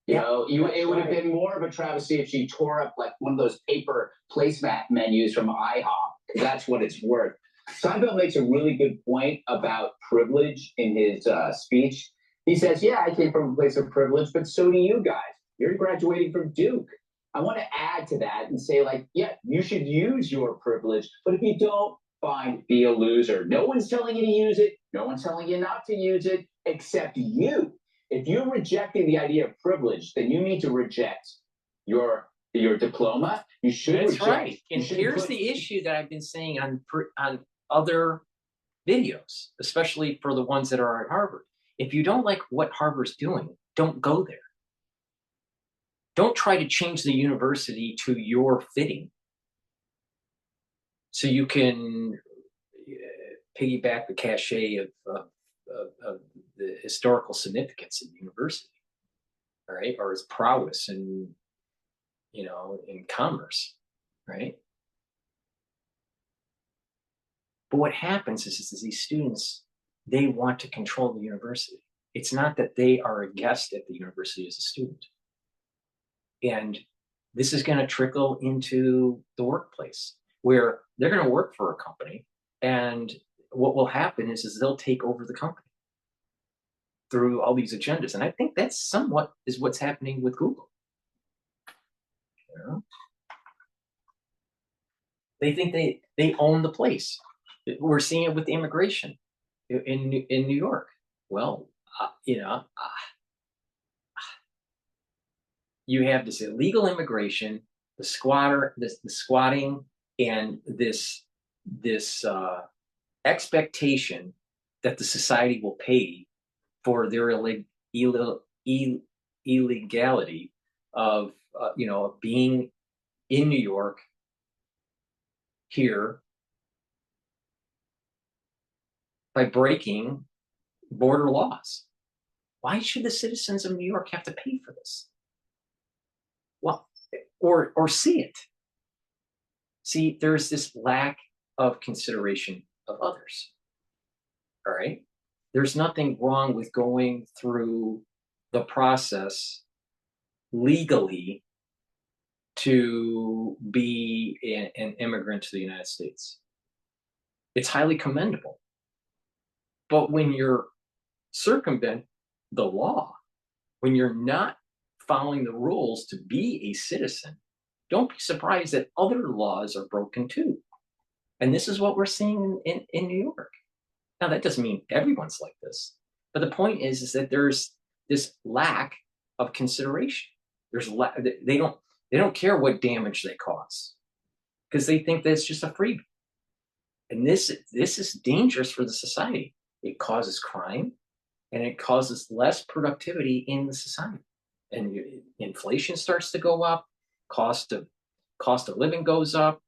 S10: It would have been more of a travesty if she tore up like one of those paper placemat menus from IHOP. That's what it's worth. Seinfeld makes a really good point about privilege in his speech. He says, yeah, I came from a place of privilege, but so do you guys. You're graduating from Duke. I want to add to that and say, yeah, you should use your privilege, but if you don't, fine, be a loser. No one's telling you to use it. No one's telling you not to use it, except you. If you're rejecting the idea of privilege, then you need to reject your diploma. You should
S1: That's
S10: reject.
S1: right. And here's the issue that I've been saying on other videos, especially for the ones that are at Harvard. If you don't like what Harvard's doing, don't go there. Don't try to change the university to your fitting so you can piggyback the cachet of the historical significance of the university, all right, or its prowess in commerce, right? But what happens is these students, they want to control the university. It's not that they are a guest at the university as a student. And this is going to trickle into the workplace where they're going to work for a company. And what will happen is they'll take over the company through all these agendas. And I think that's somewhat is what's happening with Google. They think they own the place. We're seeing it with the immigration in New York. Well, you have this illegal immigration, the squatting, and this expectation that the society will pay for their illegality of being in New York here by breaking border laws. Why should the citizens of New York have to pay for this? Well, or see it. See, there's this lack of consideration of others. All right? There's nothing wrong with going through the process legally to be an immigrant to the United States. It's highly commendable. But when you're circumvent the law, when you're not following the rules to be a citizen, don't be surprised that other laws are broken too. And this is what we're seeing in New York. Now, that doesn't mean everyone's like this, but the point is that there's this lack of consideration. They don't care what damage they cause because they think that it's just a freebie. And this is dangerous for the society. It causes crime and it causes less productivity in the society. And inflation starts to go up, cost of living goes up,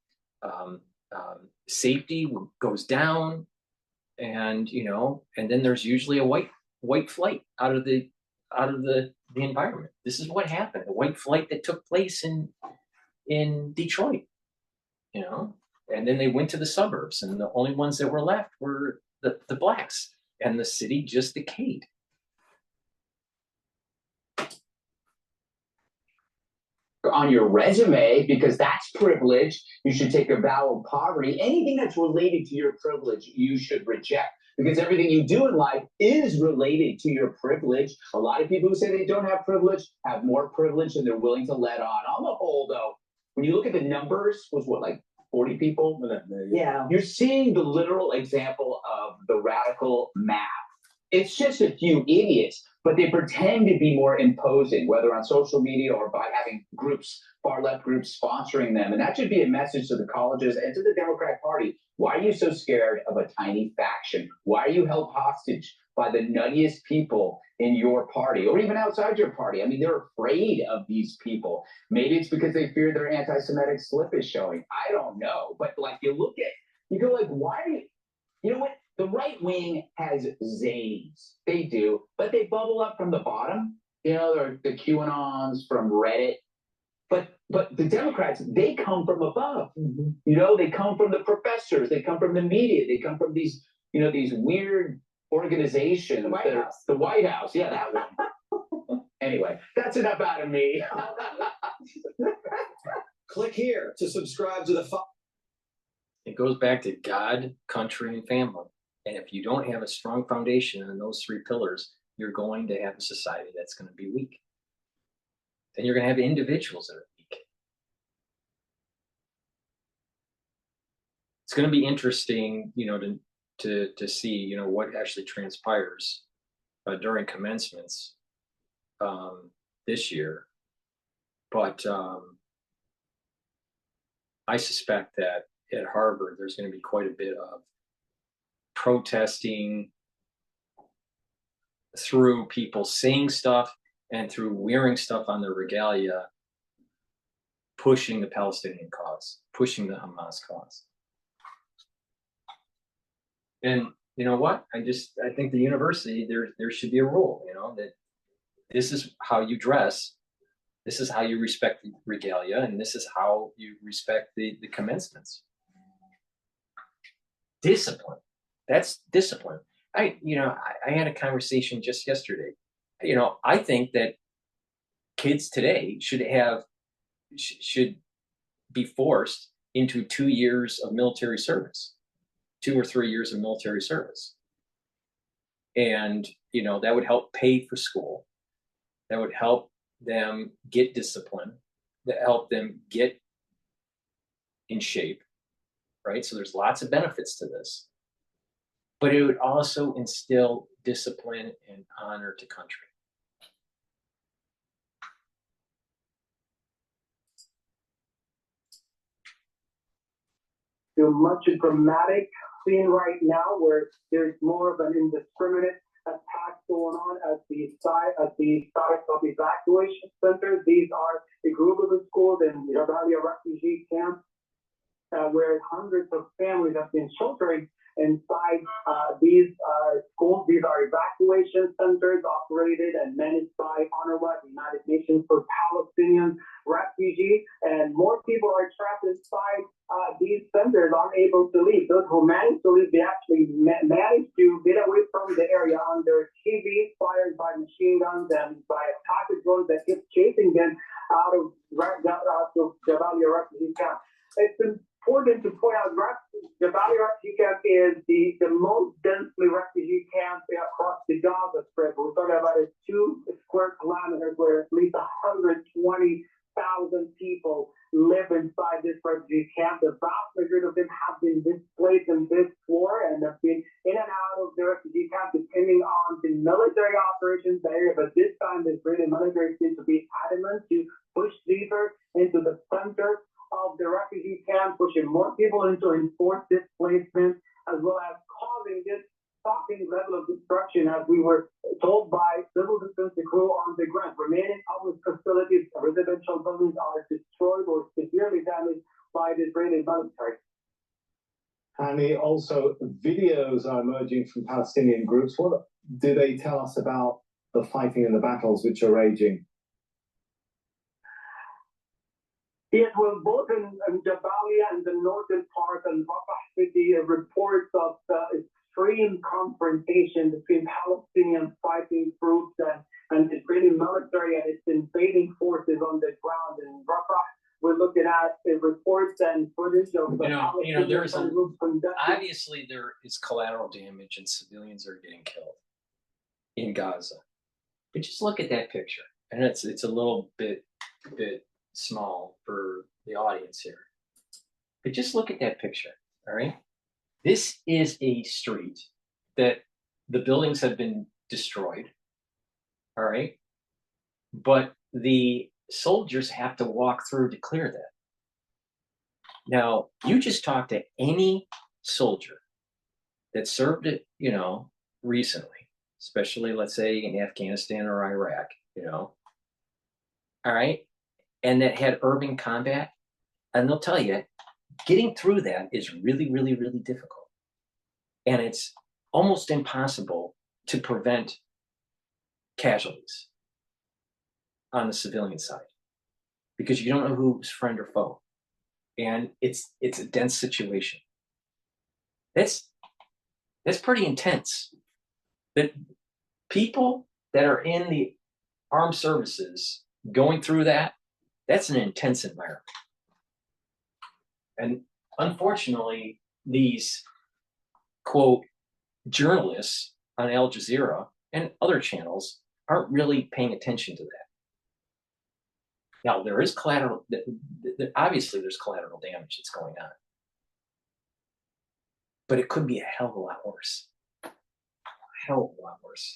S1: safety goes down, and and then there's usually a white flight out of the environment. This is what happened. The white flight that took place in Detroit, and then they went to the suburbs, and the only ones that were left were the blacks, and the city just decayed.
S10: On your resume, because that's privilege, you should take a vow of poverty. Anything that's related to your privilege, you should reject, because everything you do in life is related to your privilege. A lot of people who say they don't have privilege have more privilege than they're willing to let on. On the whole, though, when you look at the numbers, was what, like 40 people?
S6: Yeah.
S10: You're seeing the literal example of the radical math. It's just a few idiots, but they pretend to be more imposing, whether on social media or by having groups, far left groups sponsoring them. And that should be a message to the colleges and to the Democratic Party. Why are you so scared of a tiny faction? Why are you held hostage by the nuttiest people in your party or even outside your party? I mean, they're afraid of these people. Maybe it's because they fear their anti-Semitic slip is showing. I don't know. But like you go like, why do you know what? The right wing has zanes. They do, but they bubble up from the bottom. They're the QAnons from Reddit. But the Democrats, they come from above. They come from the professors. They come from the media. They come from these, these weird organizations. The White House. Yeah, that one. Anyway, that's enough out of me.
S7: Click here to subscribe to the.
S1: It goes back to God, country, and family. And if you don't have a strong foundation on those three pillars, you're going to have a society that's going to be weak. Then you're going to have individuals that are weak. It's going to be interesting, to see, what actually transpires during commencements this year. But I suspect that at Harvard, there's going to be quite a bit of protesting through people saying stuff and through wearing stuff on their regalia, pushing the Palestinian cause, pushing the Hamas cause. And you know what? I think the university, there should be a rule, that this is how you dress, this is how you respect the regalia, and this is how you respect the commencements. Discipline. That's discipline. I had a conversation just yesterday. I think that kids today should be forced into 2 years of military service, 2 or 3 years of military service. And, that would help pay for school. That would help them get discipline, that help them get in shape, right? So there's lots of benefits to this. But it would also instill discipline and honor to country.
S4: Too much dramatic scene right now where there's more of an indiscriminate attack going on at the site of evacuation centers. These are a group of the schools in the Jabalia refugee camp where hundreds of families have been sheltering inside these schools. These are evacuation centers operated and managed by UNRWA, the United Nations for Palestinian Refugees, and more people are trapped inside these centers, unable to leave. Those who managed to leave, they actually managed to get away from the area under TVs fired by machine guns and by attack drones that kept chasing them out of Jabalia refugee camp. It's important to point out Jabalia refugee camp is the most densely refugee camp across the Gaza Strip. We're talking about 2 square kilometers where at least 120,000 people live inside this refugee camp. The vast majority of them have been displaced in this war and have been in and out of the refugee camp depending on the military operations area. But this time the Israeli military seems to be adamant to push deeper into the center of the refugee camp, pushing more people into enforced displacement, as well as causing this shocking level of destruction, as we were told by civil defense crew on the ground. Remaining public facilities, residential buildings are destroyed or severely damaged by the Israeli military.
S11: And also, videos are emerging from Palestinian groups. What do they tell us about the fighting and the battles which are raging?
S4: Yes, well, both in Jabalia and the northern part and Rafah city, reports of extreme confrontation between Palestinian fighting groups and Israeli military and its invading forces on the ground in Rafah. We're looking at reports and footage of Palestinian groups conducting.
S1: Obviously there is collateral damage and civilians are getting killed in Gaza. But just look at that picture, and it's a little bit small for the audience here. But just look at that picture, all right? This is a street that the buildings have been destroyed, all right? But the soldiers have to walk through to clear that. Now, you just talk to any soldier that served it, recently, especially, let's say, in Afghanistan or Iraq, all right? And that had urban combat, and they'll tell you, getting through that is really, really, really difficult. And it's almost impossible to prevent casualties on the civilian side because you don't know who's friend or foe. And it's a dense situation. That's pretty intense. That people that are in the armed services going through that's an intense environment. And unfortunately, these, quote, journalists on Al Jazeera and other channels aren't really paying attention to that. Now, there is obviously there's collateral damage that's going on. But it could be a hell of a lot worse. A hell of a lot worse.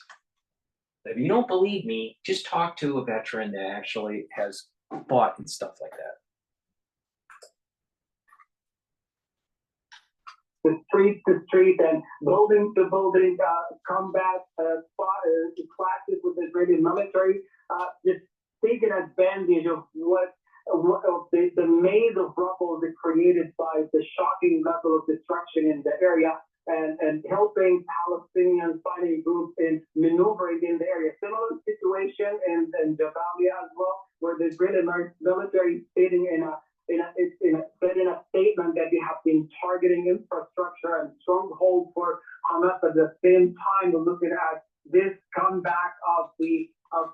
S1: If you don't believe me, just talk to a veteran that actually has fought and stuff like that.
S4: The street to street and building to building combat clashes with the Israeli military, just taking advantage of the maze of rubble that created by the shocking level of destruction in the area and helping Palestinian fighting groups in maneuvering in the area. Similar situation in Jabalia as well, where the Israeli military is stating in a statement that they have been targeting infrastructure and strongholds for Hamas. At the same time, we're looking at this comeback of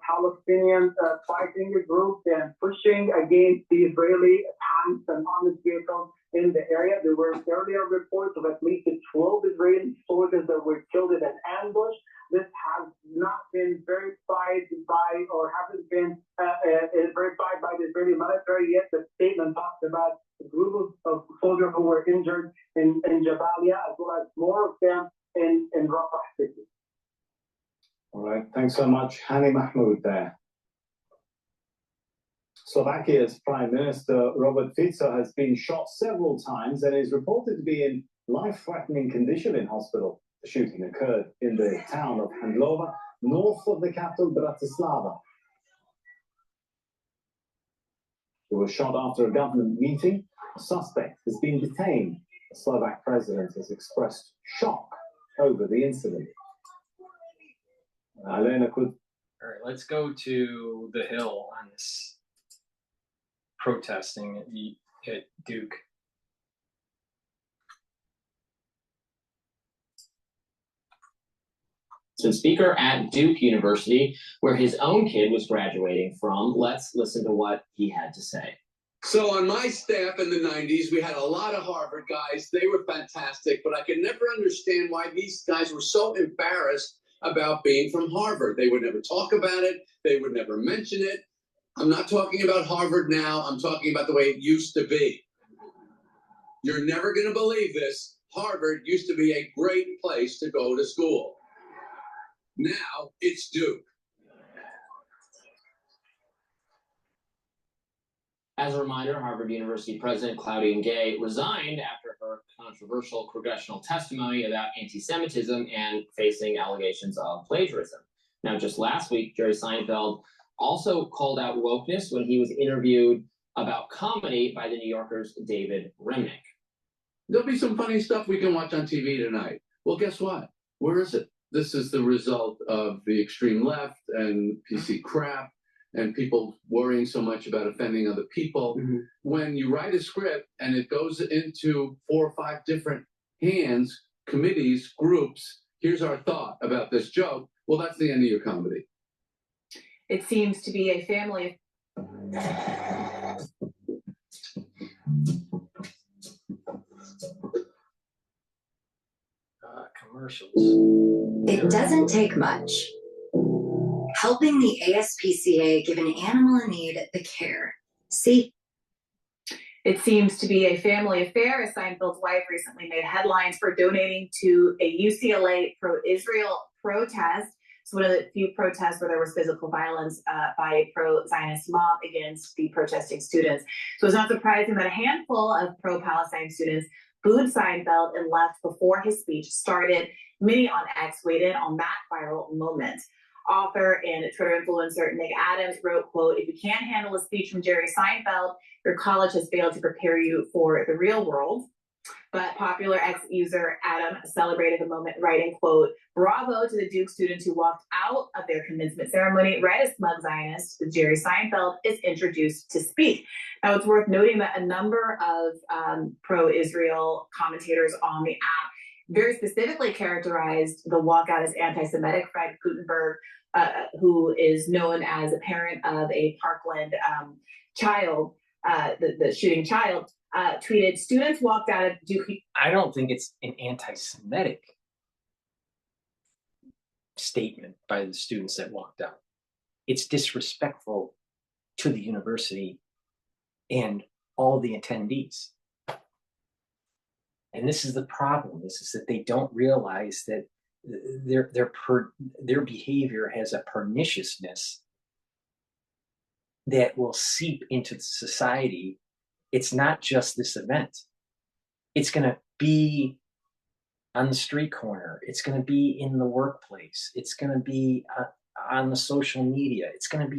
S4: Palestinian fighting groups and pushing against the Israeli tanks and armored vehicles in the area. There were earlier reports of at least 12 Israeli soldiers that were killed in an ambush. This has not been verified by or hasn't been verified by the Israeli military yet. The statement talks about a group of soldiers who were injured in Jabalia, as well as more of them in Rafah city.
S11: All right, thanks so much, Hani Mahmoud there. Slovakia's Prime Minister Robert Fico has been shot several times and is reported to be in life-threatening condition in hospital. The shooting occurred in the town of Handlova, north of the capital Bratislava. He was shot after a government meeting. A suspect has been detained. The Slovak president has expressed shock over the incident. Elena could.
S1: All right, let's go to the Hill on this protesting at Duke.
S12: Speaker at Duke University, where his own kid was graduating from. Let's listen to what he had to say.
S13: So on my staff in the 90s, we had a lot of Harvard guys. They were fantastic, but I could never understand why these guys were so embarrassed about being from Harvard. They would never talk about it. They would never mention it. I'm not talking about Harvard now. I'm talking about the way it used to be. You're never going to believe this. Harvard used to be a great place to go to school. Now it's Duke.
S12: As a reminder, Harvard University President Claudine Gay resigned after her controversial congressional testimony about anti-Semitism and facing allegations of plagiarism. Now, just last week, Jerry Seinfeld also called out wokeness when he was interviewed about comedy by the New Yorker's David Remnick.
S13: There'll be some funny stuff we can watch on TV tonight. Well, guess what? Where is it? This is the result of the extreme left and PC crap and people worrying so much about offending other people. When you write a script and it goes into 4 or 5 different hands, committees, groups, here's our thought about this joke, well, that's the end of your comedy.
S8: It seems to be a family.
S1: Commercials.
S14: It doesn't take much. Helping the ASPCA give an animal in need the care. See?
S8: It seems to be a family affair, as Seinfeld's wife recently made headlines for donating to a UCLA pro-Israel protest. It's one of the few protests where there was physical violence by a pro-Zionist mob against the protesting students. So it's not surprising that a handful of pro-Palestine students booed Seinfeld and left before his speech started. Many on X weighed in on that viral moment. Author and Twitter influencer Nick Adams wrote, quote, "If you can't handle a speech from Jerry Seinfeld, your college has failed to prepare you for the real world." But popular X user Adam celebrated the moment, writing, quote, "Bravo to the Duke students who walked out of their commencement ceremony right as smug Zionist Jerry Seinfeld is introduced to speak." Now, it's worth noting that a number of pro-Israel commentators on the app very specifically characterized the walkout as anti-Semitic. Fred Gutenberg, who is known as a parent of a Parkland child, the shooting child, tweeted, "Students walked out of Duke."
S1: I don't think it's an anti-Semitic statement by the students that walked out. It's disrespectful to the university and all the attendees. And this is the problem. This is that they don't realize that their behavior has a perniciousness that will seep into society. It's not just this event. It's going to be on the street corner. It's going to be in the workplace. It's going to be on the social media. It's going to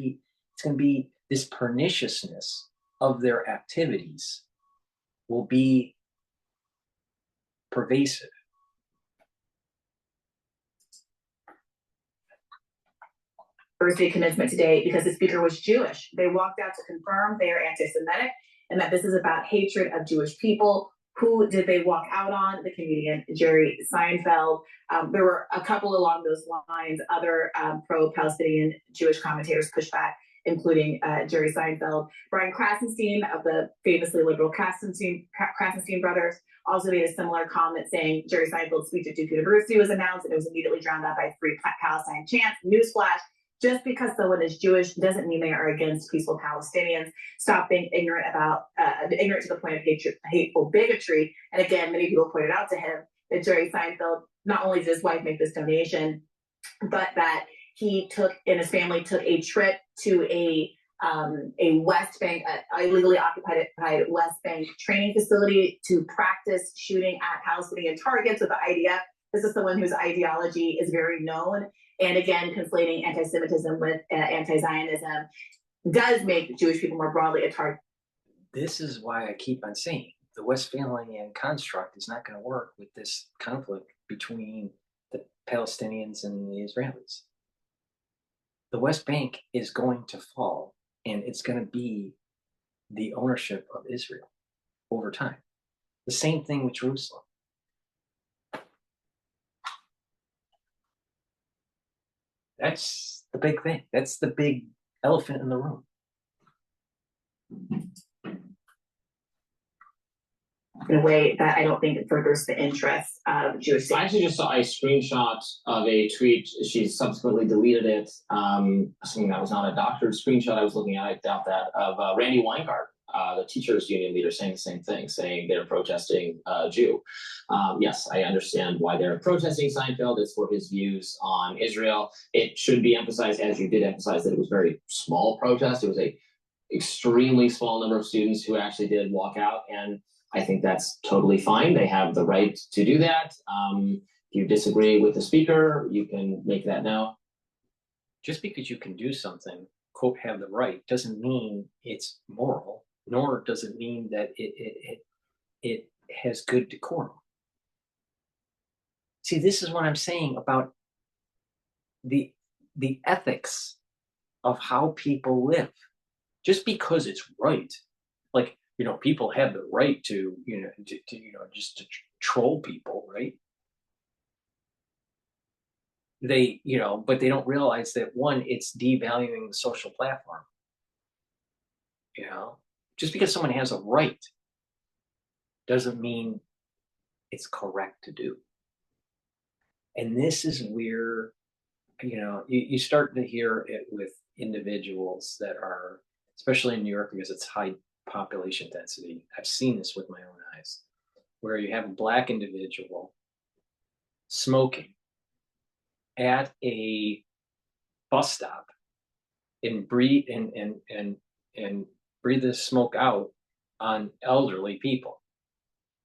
S1: be this perniciousness of their activities will be pervasive.
S8: University commencement today because the speaker was Jewish. They walked out to confirm they are anti-Semitic and that this is about hatred of Jewish people. Who did they walk out on? The comedian Jerry Seinfeld. There were a couple along those lines. Other pro-Palestinian Jewish commentators pushed back, including Jerry Seinfeld. Brian Krasenstein of the famously liberal Krasenstein brothers also made a similar comment, saying Jerry Seinfeld's speech at Duke University was announced and it was immediately drowned out by Free Palestine chants. Newsflash: just because someone is Jewish doesn't mean they are against peaceful Palestinians. Stop being ignorant to the point of hateful bigotry. And again, many people pointed out to him that Jerry Seinfeld, not only did his wife make this donation, but that he took and his family took a trip to a West Bank, illegally occupied West Bank training facility to practice shooting at Palestinian targets with the IDF. This is someone whose ideology is very known. And again, conflating anti-Semitism with anti-Zionism does make Jewish people more broadly a target.
S1: This is why I keep on saying the Westphalian construct is not going to work with this conflict between the Palestinians and the Israelis. The West Bank is going to fall, and it's going to be the ownership of Israel over time. The same thing with Jerusalem. That's the big thing. That's the big elephant in the room.
S8: In a way that I don't think it furthers the interests of Jewish state.
S12: I actually just saw a screenshot of a tweet. She subsequently deleted it. Something that was not a doctored screenshot I was looking at, I doubt that, of Randy Weingart, the teachers union leader, saying the same thing, saying they're protesting Jew. Yes, I understand why they're protesting Seinfeld. It's for his views on Israel. It should be emphasized, as you did emphasize, that it was a very small protest. It was a extremely small number of students who actually did walk out, and I think that's totally fine. They have the right to do that. If you disagree with the speaker, you can make that known.
S1: Just because you can do something, quote, have the right, doesn't mean it's moral, nor does it mean that it has good decorum. See, this is what I'm saying about the ethics of how people live. Just because it's right, like, you know, people have the right to, you know, just to troll people, right? They, you know, but they don't realize that, one, it's devaluing the social platform. You know, just because someone has a right doesn't mean it's correct to do. And this is where, you know, you start to hear it with individuals that are, especially in New York, because it's high population density. I've seen this with my own eyes, where you have a Black individual smoking at a bus stop and breathe and breathe the smoke out on elderly people,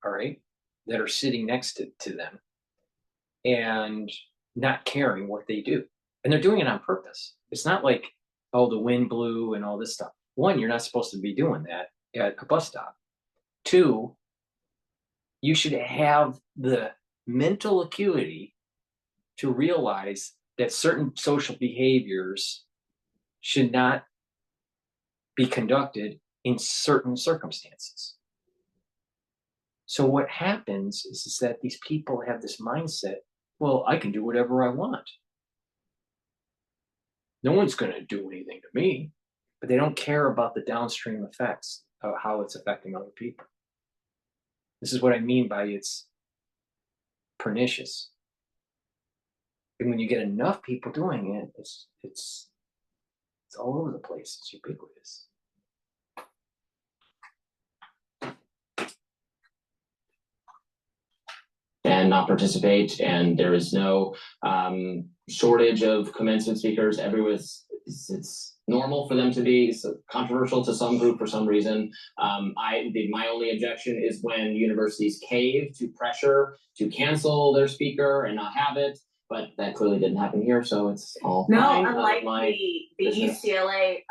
S1: all right, that are sitting next to them and not caring what they do. And they're doing it on purpose. It's not like, oh, the wind blew and all this stuff. One, you're not supposed to be doing that at a bus stop. Two, you should have the mental acuity to realize that certain social behaviors should not be conducted in certain circumstances. So what happens is that these people have this mindset, well, I can do whatever I want. No one's going to do anything to me, but they don't care about the downstream effects of how it's affecting other people. This is what I mean by it's pernicious. And when you get enough people doing it, it's all over the place. It's ubiquitous.
S12: And not participate, and there is no shortage of commencement speakers. It's normal for them to be controversial to some group for some reason. My only objection is when universities cave to pressure to cancel their speaker and not have it, but that clearly didn't happen here, so it's all fine.
S15: Unlike the UCLA,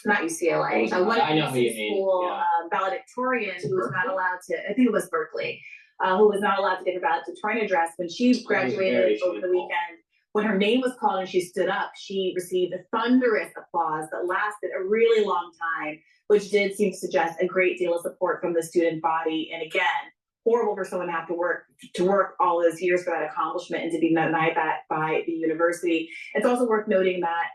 S15: not UCLA,
S12: I know who you mean.
S15: school valedictorian who was not allowed to, I think it was Berkeley, who was not allowed to get her valedictorian address when she graduated over the weekend. When her name was called and she stood up, she received a thunderous applause that lasted a really long time, which did seem to suggest a great deal of support from the student body. And again, horrible for someone to have to work all those years for that accomplishment and to be denied that by the university. It's also worth noting that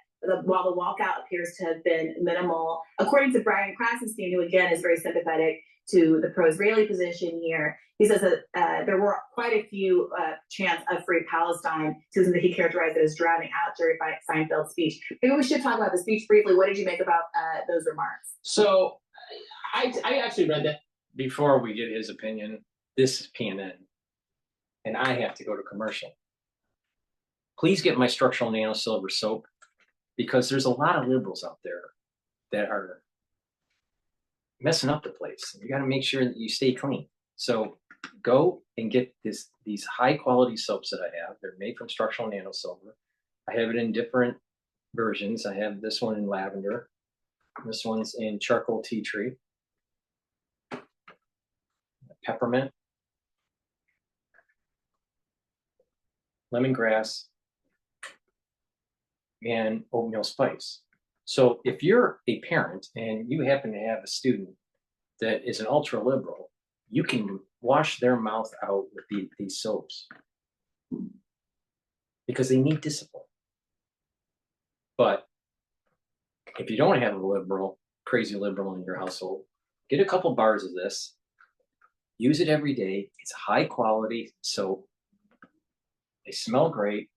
S15: while the walkout appears to have been minimal, according to Brian Krasenstein, who again is very sympathetic to the pro-Israeli position here, he says that there were quite a few chants of free Palestine, Susan, that he characterized it as drowning out Jerry Seinfeld's speech. Maybe we should talk about the speech briefly. What did you make about those remarks?
S12: So I actually read that.
S1: Before we get his opinion, this is PNN, and I have to go to commercial. Please get my structural nanosilver soap, because there's a lot of liberals out there that are messing up the place. You got to make sure that you stay clean. So go and get these high quality soaps that I have. They're made from structural nanosilver. I have it in different versions. I have this one in lavender. This one's in charcoal tea tree, peppermint, lemongrass, and oatmeal spice. So if you're a parent and you happen to have a student that is an ultra liberal, you can wash their mouth out with these soaps, because they need discipline. But if you don't have a crazy liberal in your household, get a couple bars of this, use it every day. It's high quality soap. They smell great.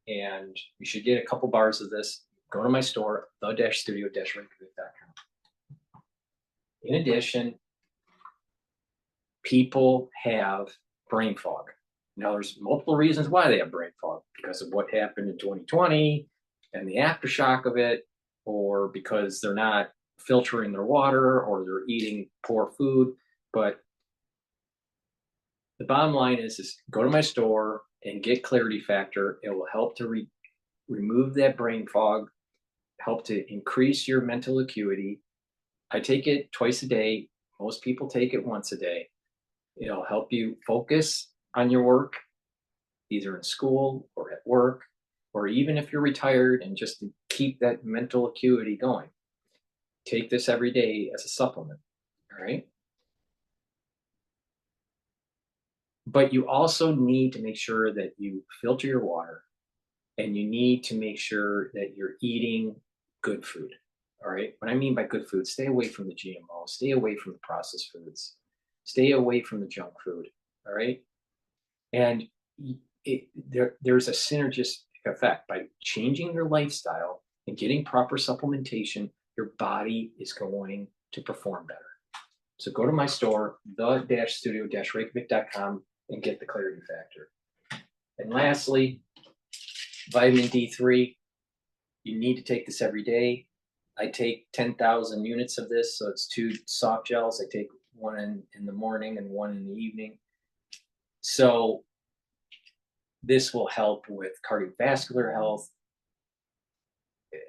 S1: And you should get a couple bars of this. Go to my store, the-studio-reykjavik.com. In addition, people have brain fog. Now, there's multiple reasons why they have brain fog, because of what happened in 2020 and the aftershock of it, or because they're not filtering their water, or they're eating poor food. But the bottom line is go to my store and get Clarity Factor. It will help to remove that brain fog, help to increase your mental acuity. I take it twice a day. Most people take it once a day. It'll help you focus on your work, either in school or at work, or even if you're retired, and just to keep that mental acuity going. Take this every day as a supplement, all right? But you also need to make sure that you filter your water, and you need to make sure that you're eating good food, all right? What I mean by good food, stay away from the GMO, stay away from the processed foods, stay away from the junk food, all right? And there's a synergistic effect. By changing your lifestyle and getting proper supplementation, your body is going to perform better. So go to my store, the-studio-reykjavik.com, and get the Clarity Factor. And lastly, vitamin D3. You need to take this every day. I take 10,000 units of this, so it's 2 soft gels. I take one in the morning and one in the evening. So this will help with cardiovascular health,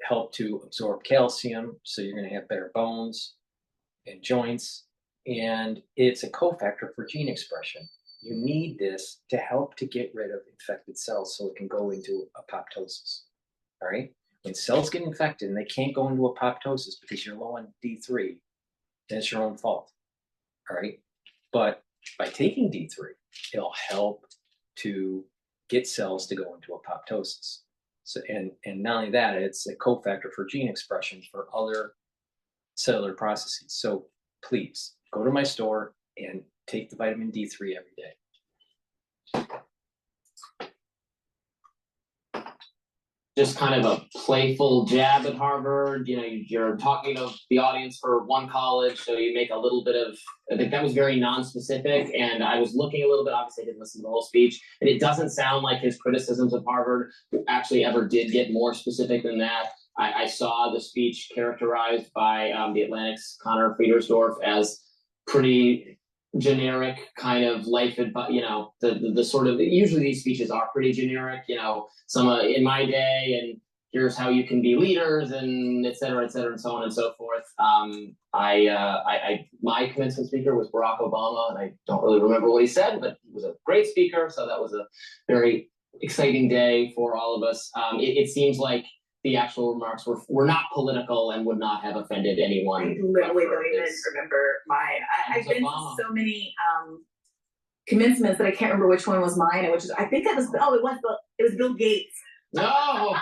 S1: help to absorb calcium, so you're going to have better bones and joints. And it's a cofactor for gene expression. You need this to help to get rid of infected cells so it can go into apoptosis. All right? When cells get infected and they can't go into apoptosis because you're low on D3, then it's your own fault. All right? But by taking D3, it'll help to get cells to go into apoptosis. So, and not only that, it's a cofactor for gene expression for other cellular processes. So please go to my store and take the vitamin D3 every day.
S12: Just kind of a playful jab at Harvard. You know, you're talking to the audience for one college, so you make a little bit of, I think that was very non-specific, and I was looking a little bit, obviously I didn't listen to the whole speech, and it doesn't sound like his criticisms of Harvard actually ever did get more specific than that. I saw the speech characterized by the Atlantic's Connor Friedersdorf as pretty generic kind of life advice, you know, the sort of, usually these speeches are pretty generic, you know, some in my day, and here's how you can be leaders, and et cetera, and so on and so forth. My commencement speaker was Barack Obama, and I don't really remember what he said, but he was a great speaker, so that was a very exciting day for all of us. It seems like the actual remarks were not political and would not have offended anyone.
S15: I literally don't even remember mine. I've been to so many commencements that I can't remember which one was mine, and which is, I think that was, it was Bill Gates.
S12: No.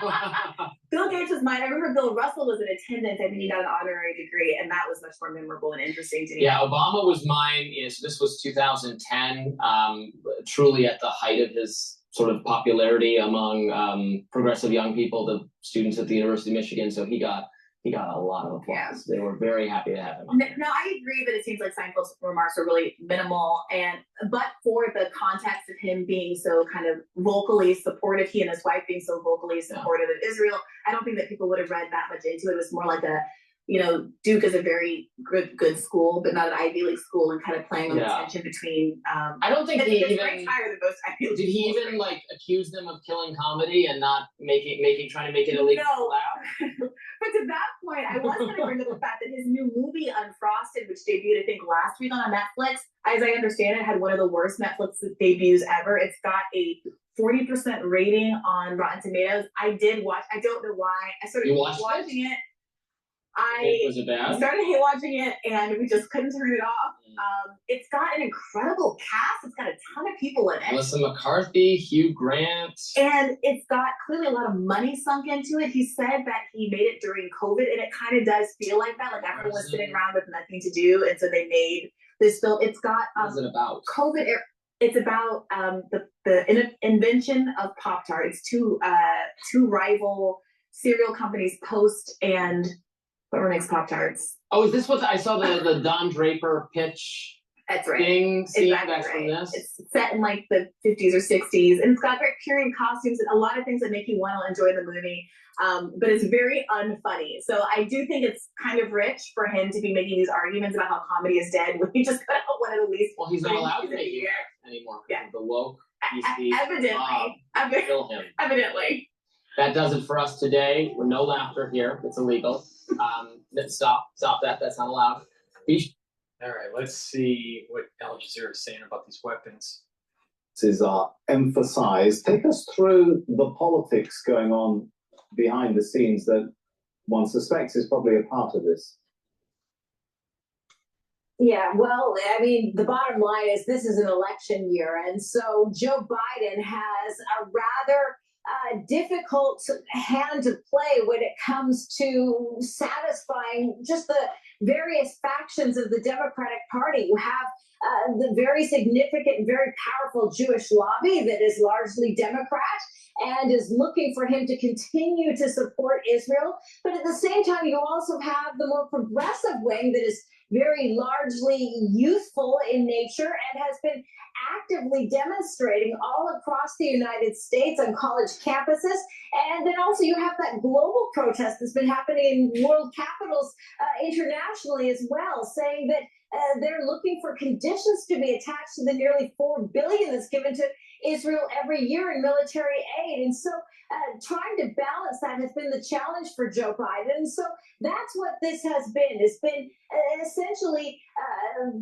S15: Bill Gates was mine. I remember Bill Russell was in attendance. I think he got an honorary degree, and that was much more memorable and interesting to me.
S12: Yeah, Obama was mine. So this was 2010, truly at the height of his sort of popularity among progressive young people, the students at the University of Michigan. So he got a lot of applause. Yeah. They were very happy to have him on.
S15: No, I agree that it seems like Seinfeld's remarks are really minimal, but for the context of him being so kind of vocally supportive, he and his wife being so vocally supportive of Israel, I don't think that people would have read that much into it. It was more like a, you know, Duke is a very good school, but not an Ivy League school, and kind of playing on the tension between.
S12: I don't think he even
S15: higher than most Ivy League
S12: did he
S15: schools,
S12: even like accuse them of killing comedy and not trying to make it illegal.
S15: No. But to that point, I was going to bring up the fact that his new movie Unfrosted, which debuted I think last week on Netflix, as I understand it, had one of the worst Netflix debuts ever. It's got a 40% rating on Rotten Tomatoes. I did watch. I don't know why. I started watching it.
S12: Was it bad?
S15: I started watching it, and we just couldn't turn it off. It's got an incredible cast. It's got a ton of people in it.
S12: Melissa McCarthy, Hugh Grant.
S15: And it's got clearly a lot of money sunk into it. He said that he made it during COVID, and it kind of does feel like that. Like everyone was sitting around with nothing to do, and so they made this film. It's got
S12: what's it about?
S15: COVID. It's about the invention of Pop-Tart. It's two rival cereal companies, Post and whatever makes Pop-Tarts.
S12: Oh, is this what I saw the Don Draper pitch?
S15: That's right.
S12: Thing scene that's from this?
S15: It's set in like the 50s or 60s, and it's got very period costumes and a lot of things that make you want to enjoy the movie. But it's very unfunny. So I do think it's kind of rich for him to be making these arguments about how comedy is dead when he just put out one of the least.
S12: Well, he's not allowed to make it anymore.
S15: Yeah.
S12: The woke.
S15: Evidently.
S12: That does it for us today. We're no laughter here. It's illegal. Stop that. That's not allowed.
S1: All right, let's see what Al Jazeera is saying about these weapons.
S11: Are emphasized. Take us through the politics going on behind the scenes that one suspects is probably a part of this.
S2: Yeah, well, I mean, the bottom line is this is an election year. And so Joe Biden has a rather difficult hand to play when it comes to satisfying just the various factions of the Democratic Party. You have the very significant and very powerful Jewish lobby that is largely Democrat and is looking for him to continue to support Israel. But at the same time, you also have the more progressive wing that is very largely youthful in nature and has been actively demonstrating all across the United States on college campuses. And then also you have that global protest that's been happening in world capitals internationally as well, saying that they're looking for conditions to be attached to the nearly $4 billion that's given to Israel every year in military aid. And so trying to balance that has been the challenge for Joe Biden. And so that's what this has been. It's been essentially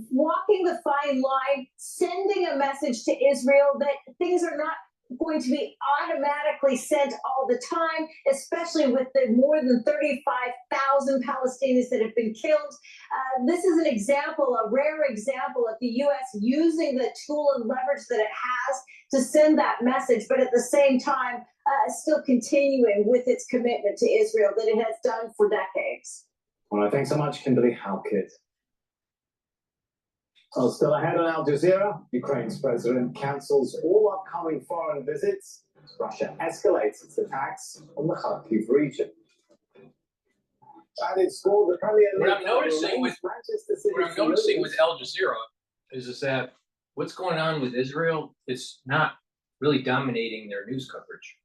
S2: walking the fine line, sending a message to Israel that things are not going to be automatically sent all the time, especially with the more than 35,000 Palestinians that have been killed. This is an example, a rare example of the U.S. using the tool and leverage that it has to send that message, but at the same time, still continuing with its commitment to Israel that it has done for decades.
S11: All right, thanks so much, Kimberly Halkett. Oh, still ahead on Al Jazeera, Ukraine's president cancels all upcoming foreign visits as Russia escalates its attacks on the Kharkiv region. And it's scored the Premier League.
S1: What I'm noticing with Al Jazeera is that what's going on with Israel is not really dominating their news coverage.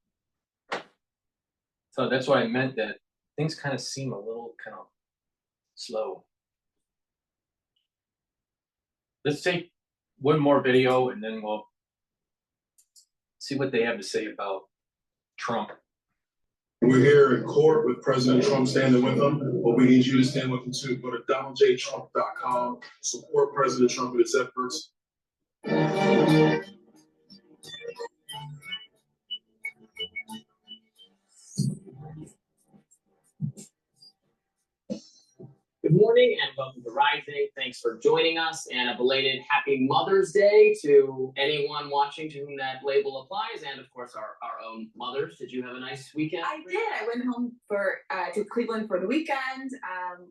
S1: So that's why I meant that things kind of seem a little kind of slow. Let's take one more video and then we'll see what they have to say about Trump.
S16: We're here in court with President Trump standing with him, but we need you to stand with him too. Go to DonaldJTrump.com, support President Trump in his efforts.
S12: Good morning and welcome to Rising. Thanks for joining us, and a belated Happy Mother's Day to anyone watching to whom that label applies, and of course our own mothers. Did you have a nice weekend?
S17: I did. I went home to Cleveland for the weekend.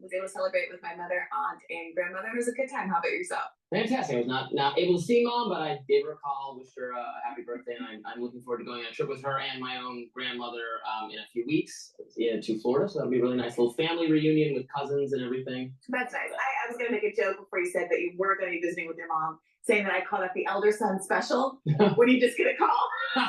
S17: Was able to celebrate with my mother, aunt, and grandmother. It was a good time. How about yourself?
S12: Fantastic. I was not able to see Mom, but I did recall, wished her a happy birthday, and I'm looking forward to going on a trip with her and my own grandmother in a few weeks to Florida. So that'll be a really nice little family reunion with cousins and everything.
S17: That's nice. I was going to make a joke before you said that you were going to be visiting with your mom, saying that I called it the elder son special. When you just get a call. And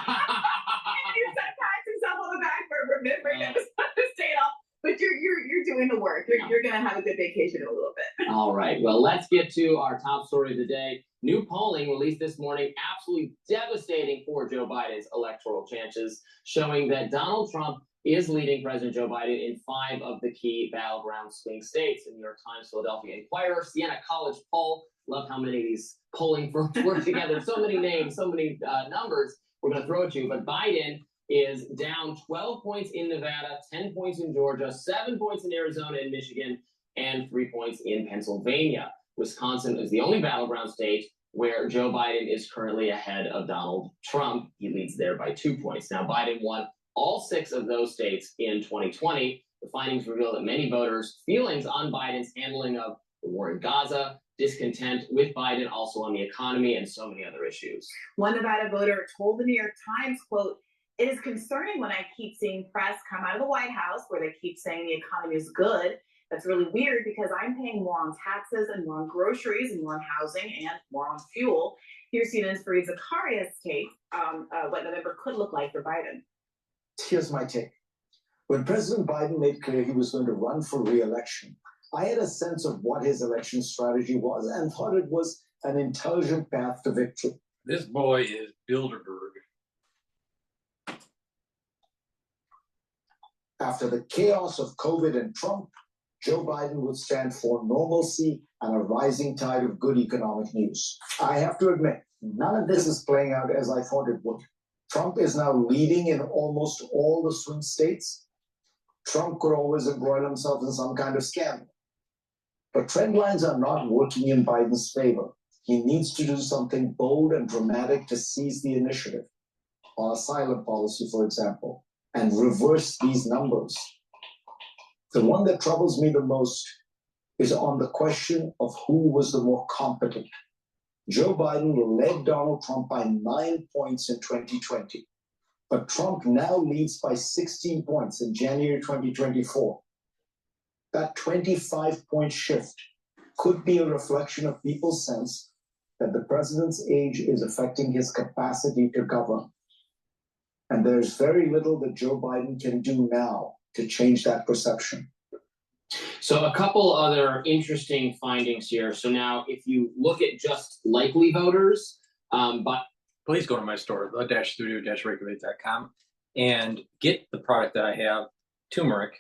S17: your son pats himself on the back for remembering that his son to stay off. But you're doing the work. You're going to have a good vacation in a little bit.
S12: All right. Well, let's get to our top story of the day. New polling released this morning, absolutely devastating for Joe Biden's electoral chances, showing that Donald Trump is leading President Joe Biden in 5 of the key battleground swing states. The New York Times, Philadelphia Inquirer, Siena College poll. Love how many of these polling firms work together. So many names, so many numbers we're going to throw at you. But Biden is down 12 points in Nevada, 10 points in Georgia, 7 points in Arizona and Michigan, and 3 points in Pennsylvania. Wisconsin is the only battleground state where Joe Biden is currently ahead of Donald Trump. He leads there by 2 points. Now, Biden won all 6 of those states in 2020. The findings reveal that many voters' feelings on Biden's handling of the war in Gaza, discontent with Biden also on the economy, and so many other issues.
S17: One Nevada voter told the New York Times, quote, "It is concerning when I keep seeing press come out of the White House where they keep saying the economy is good. That's really weird because I'm paying more on taxes and more on groceries and more on housing and more on fuel." Here's CNN's Fareed Zakaria's take on what November could look like for Biden.
S18: Here's my take. When President Biden made clear he was going to run for re-election, I had a sense of what his election strategy was and thought it was an intelligent path to victory.
S1: This boy is Bilderberg.
S18: After the chaos of COVID and Trump, Joe Biden would stand for normalcy and a rising tide of good economic news. I have to admit, none of this is playing out as I thought it would. Trump is now leading in almost all the swing states. Trump could always embroil himself in some kind of scandal. But trend lines are not working in Biden's favor. He needs to do something bold and dramatic to seize the initiative on asylum policy, for example, and reverse these numbers. The one that troubles me the most is on the question of who was the more competent. Joe Biden led Donald Trump by 9 points in 2020, but Trump now leads by 16 points in January 2024. That 25-point shift could be a reflection of people's sense that the president's age is affecting his capacity to govern. And there's very little that Joe Biden can do now to change that perception.
S12: So a couple other interesting findings here. So now if you look at just likely voters, but
S1: please go to my store, the-studio-reykjavik.com, and get the product that I have, turmeric.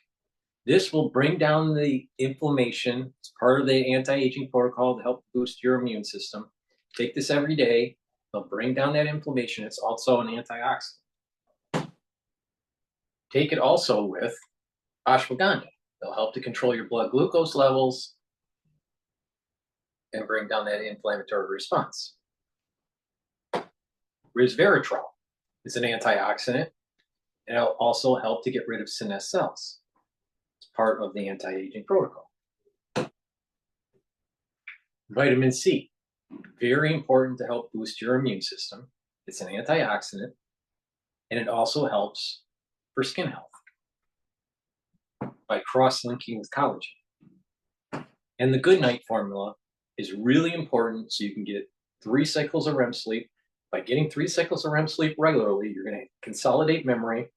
S1: This will bring down the inflammation. It's part of the anti-aging protocol to help boost your immune system. Take this every day. It'll bring down that inflammation. It's also an antioxidant. Take it also with ashwagandha. They'll help to control your blood glucose levels and bring down that inflammatory response. Resveratrol is an antioxidant, and it'll also help to get rid of senescent cells. It's part of the anti-aging protocol. Vitamin C, very important to help boost your immune system. It's an antioxidant, and it also helps for skin health by cross-linking with collagen. And the Good Night formula is really important so you can get 3 cycles of REM sleep. By getting 3 cycles of REM sleep regularly, you're going to consolidate memory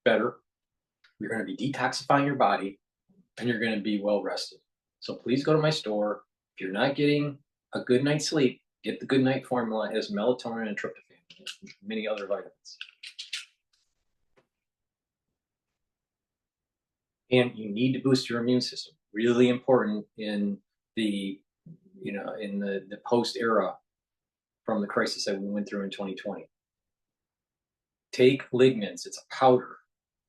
S1: better, you're going to be detoxifying your body, and you're going to be well rested. So please go to my store. If you're not getting a good night's sleep, get the Good Night formula. It has melatonin and tryptophan and many other vitamins. And you need to boost your immune system. Really important in the, in the post era from the crisis that we went through in 2020. Take lignans. It's a powder.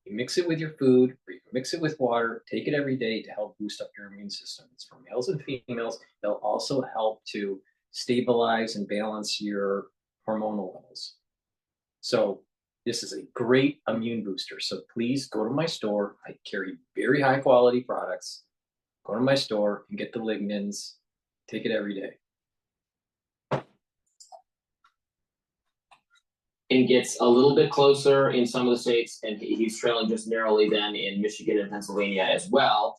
S1: You mix it with your food, or you can mix it with water. Take it every day to help boost up your immune system. It's for males and females. They'll also help to stabilize and balance your hormonal levels. So this is a great immune booster. So please go to my store. I carry very high quality products. Go to my store and get the lignans. Take it every day.
S12: and gets a little bit closer in some of the states, and he's trailing just narrowly then in Michigan and Pennsylvania as well.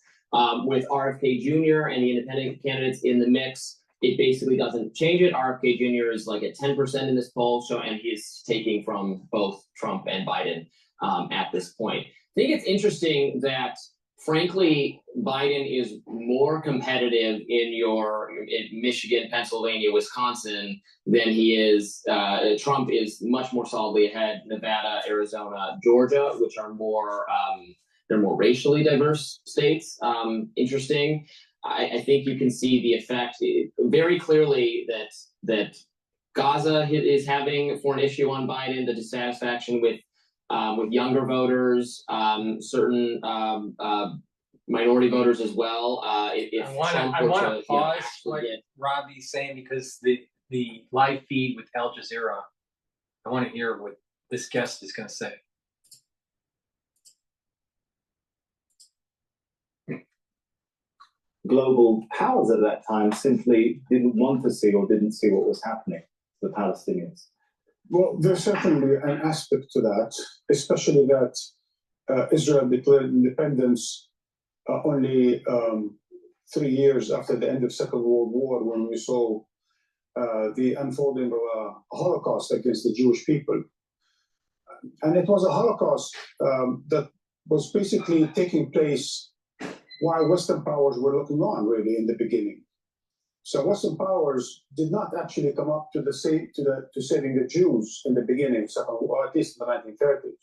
S12: With RFK Jr. and the independent candidates in the mix, it basically doesn't change it. RFK Jr. is like at 10% in this poll, and he's taking from both Trump and Biden at this point. I think it's interesting that, frankly, Biden is more competitive in Michigan, Pennsylvania, Wisconsin than he is. Trump is much more solidly ahead. Nevada, Arizona, Georgia, which are more they're more racially diverse states. Interesting. I think you can see the effect very clearly that Gaza is having for an issue on Biden, the dissatisfaction with younger voters, certain minority voters as well. I want to pause what
S1: Robbie's saying, because the live feed with Al Jazeera, I want to hear what this guest is going to say.
S11: Global powers at that time simply didn't want to see or didn't see what was happening to the Palestinians.
S19: Well, there's certainly an aspect to that, especially that Israel declared independence only 3 years after the end of Second World War, when we saw the unfolding of a Holocaust against the Jewish people. And it was a Holocaust that was basically taking place while Western powers were looking on, really, in the beginning. So Western powers did not actually come up to saving the Jews in the beginning, or at least in the 1930s.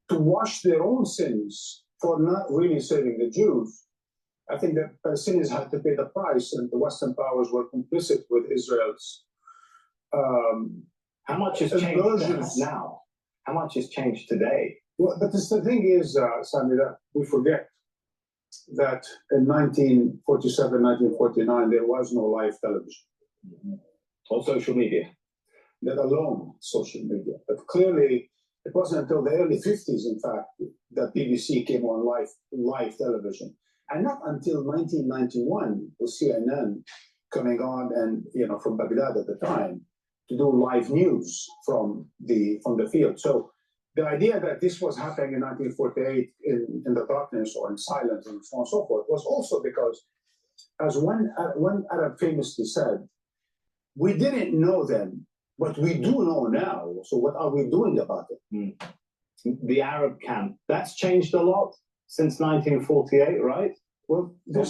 S19: To wash their own sins for not really saving the Jews, I think the Palestinians had to pay the price, and the Western powers were complicit with Israel's.
S11: How much has changed now? How much has changed today?
S19: Well, but the thing is, Sammy, that we forget that in 1947, 1949, there was no live television.
S11: Or social media.
S19: Let alone social media. But clearly, it wasn't until the early 50s, in fact, that BBC came on live television. And not until 1991 was CNN coming on, and from Baghdad at the time, to do live news from the field. So the idea that this was happening in 1948 in the darkness or in silence and so on and so forth was also because, as one Arab famously said, we didn't know then, but we do know now. So what are we doing about it?
S11: The Arab camp, that's changed a lot since 1948, right?
S19: Well, they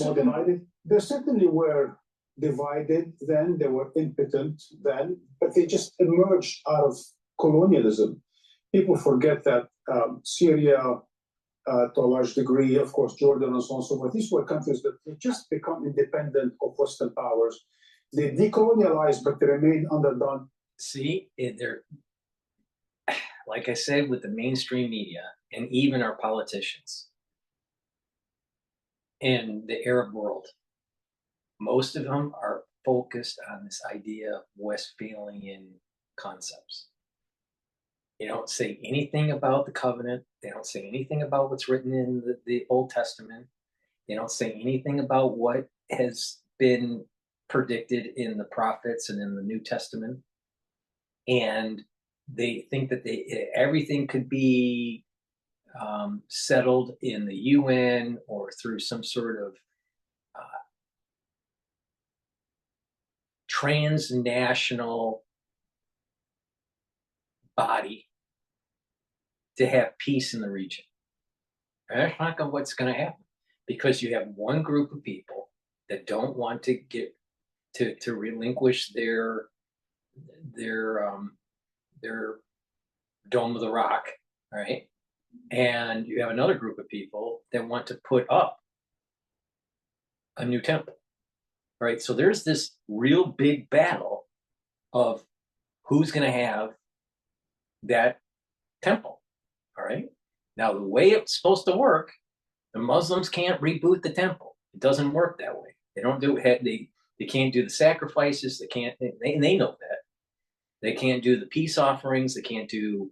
S19: certainly were divided then, they were impotent then, but they just emerged out of colonialism. People forget that Syria, to a large degree, of course, Jordan and so on and so forth, these were countries that had just become independent of Western powers. They decolonialized, but they remained underdone.
S1: See, they're, like I said, with the mainstream media and even our politicians in the Arab world, most of them are focused on this idea of Westphalian concepts. They don't say anything about the covenant. They don't say anything about what's written in the Old Testament. They don't say anything about what has been predicted in the prophets and in the New Testament. And they think that everything could be settled in the UN or through some sort of transnational body to have peace in the region. And that's not what's going to happen, because you have one group of people that don't want to get to relinquish their Dome of the Rock, right? And you have another group of people that want to put up a new temple, right? So there's this real big battle of who's going to have that temple, all right? Now, the way it's supposed to work, the Muslims can't reboot the temple. It doesn't work that way. They don't do it. They can't do the sacrifices. They can't. They know that. They can't do the peace offerings. They can't do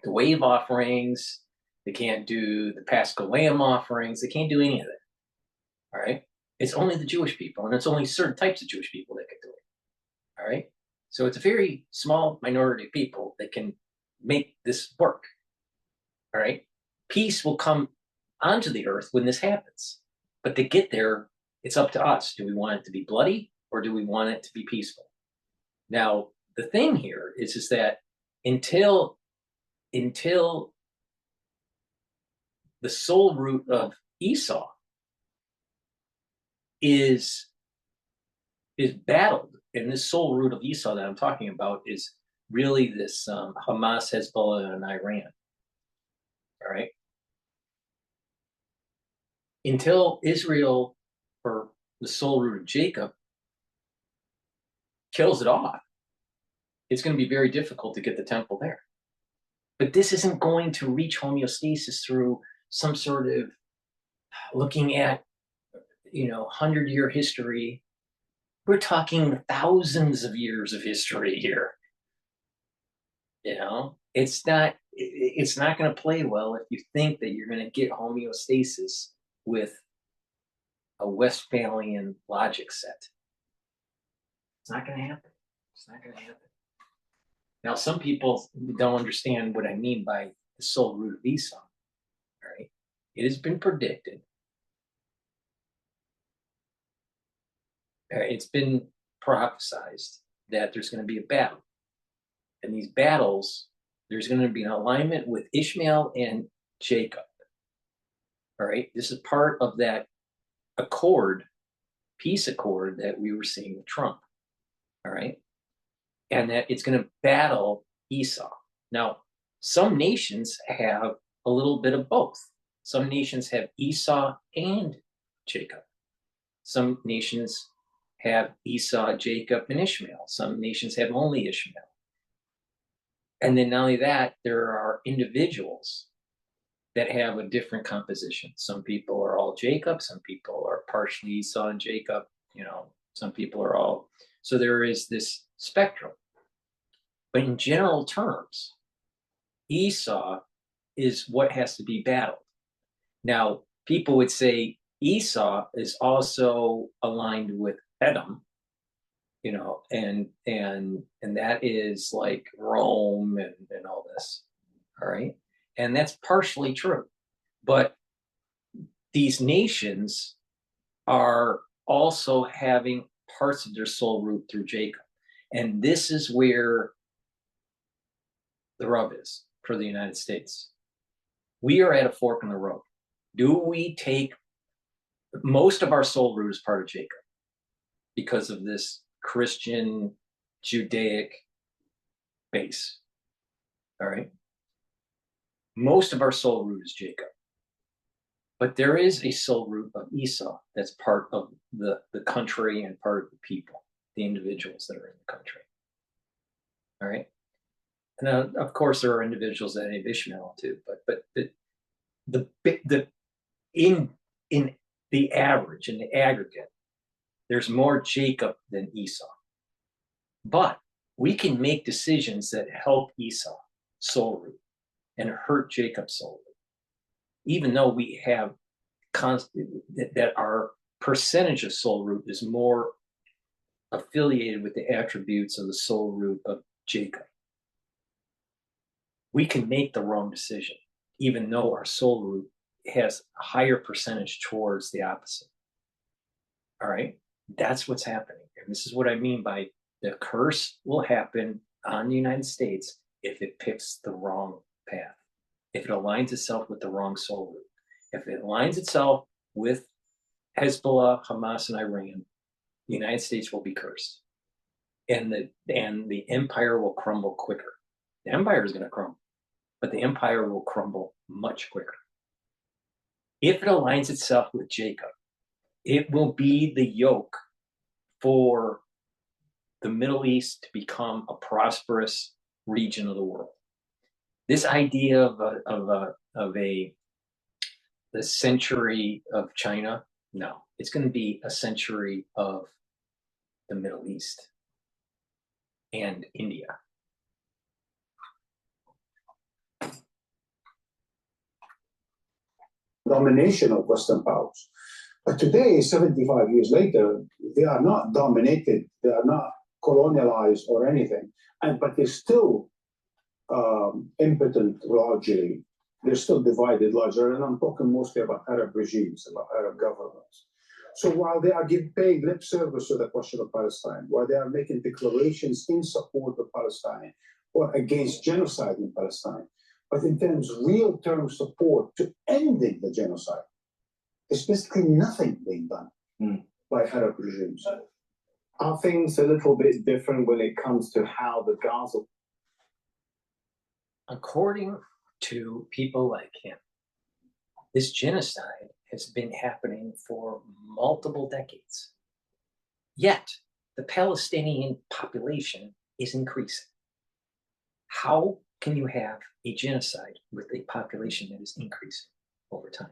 S1: the wave offerings. They can't do the Paschal Lamb offerings. They can't do any of that. All right. It's only the Jewish people, and it's only certain types of Jewish people that can do it. All right. So it's a very small minority of people that can make this work. All right. Peace will come onto the earth when this happens. But to get there, it's up to us. Do we want it to be bloody, or do we want it to be peaceful? Now, the thing here is that until the soul root of Esau is battled, and this soul root of Esau that I'm talking about is really this Hamas, Hezbollah, and Iran. All right. Until Israel, or the soul root of Jacob, kills it off, it's going to be very difficult to get the temple there. But this isn't going to reach homeostasis through some sort of looking at, 100-year history. We're talking thousands of years of history here. It's not going to play well if you think that you're going to get homeostasis with a Westphalian logic set. It's not going to happen. It's not going to happen. Now, some people don't understand what I mean by the soul root of Esau. All right? It has been predicted. It's been prophesized that there's going to be a battle. And these battles, there's going to be an alignment with Ishmael and Jacob. All right? This is part of that peace accord that we were seeing with Trump. All right? And that it's going to battle Esau. Now, some nations have a little bit of both. Some nations have Esau and Jacob. Some nations have Esau, Jacob, and Ishmael. Some nations have only Ishmael. And then not only that, there are individuals that have a different composition. Some people are all Jacob, some people are partially Esau and Jacob, some people are all. So there is this spectrum. But in general terms, Esau is what has to be battled. Now, people would say Esau is also aligned with Edom, and that is like Rome and all this, all right? And that's partially true. But these nations are also having parts of their soul root through Jacob. And this is where the rub is for the United States. We are at a fork in the road. Do we take most of our soul root is part of Jacob because of this Christian Judaic base? All right. Most of our soul root is Jacob. But there is a soul root of Esau that's part of the country and part of the people, the individuals that are in the country. All right. And of course, there are individuals that have Ishmael too, but in the average, in the aggregate, there's more Jacob than Esau. But we can make decisions that help Esau soul root and hurt Jacob's soul root, even though we have that our percentage of soul root is more affiliated with the attributes of the soul root of Jacob. We can make the wrong decision, even though our soul root has a higher percentage towards the opposite. All right, that's what's happening. And this is what I mean by the curse will happen on the United States if it picks the wrong path, if it aligns itself with the wrong soul root. If it aligns itself with Hezbollah, Hamas, and Iran, the United States will be cursed. And the empire will crumble quicker. The empire is going to crumble, but the empire will crumble much quicker. If it aligns itself with Jacob, it will be the yoke for the Middle East to become a prosperous region of the world. This idea of the century of China, no, it's going to be a century of the Middle East and India.
S19: Domination of Western powers. But today, 75 years later, they are not dominated, they are not colonialized or anything, but they're still impotent largely. They're still divided largely, and I'm talking mostly about Arab regimes, about Arab governments. So while they are paying lip service to the question of Palestine, while they are making declarations in support of Palestine or against genocide in Palestine, but in terms of real term support to ending the genocide, there's basically nothing being done by Arab regimes.
S11: Are things a little bit different when it comes to how the Gaza?
S1: According to people like him, this genocide has been happening for multiple decades. Yet, the Palestinian population is increasing. How can you have a genocide with a population that is increasing over time?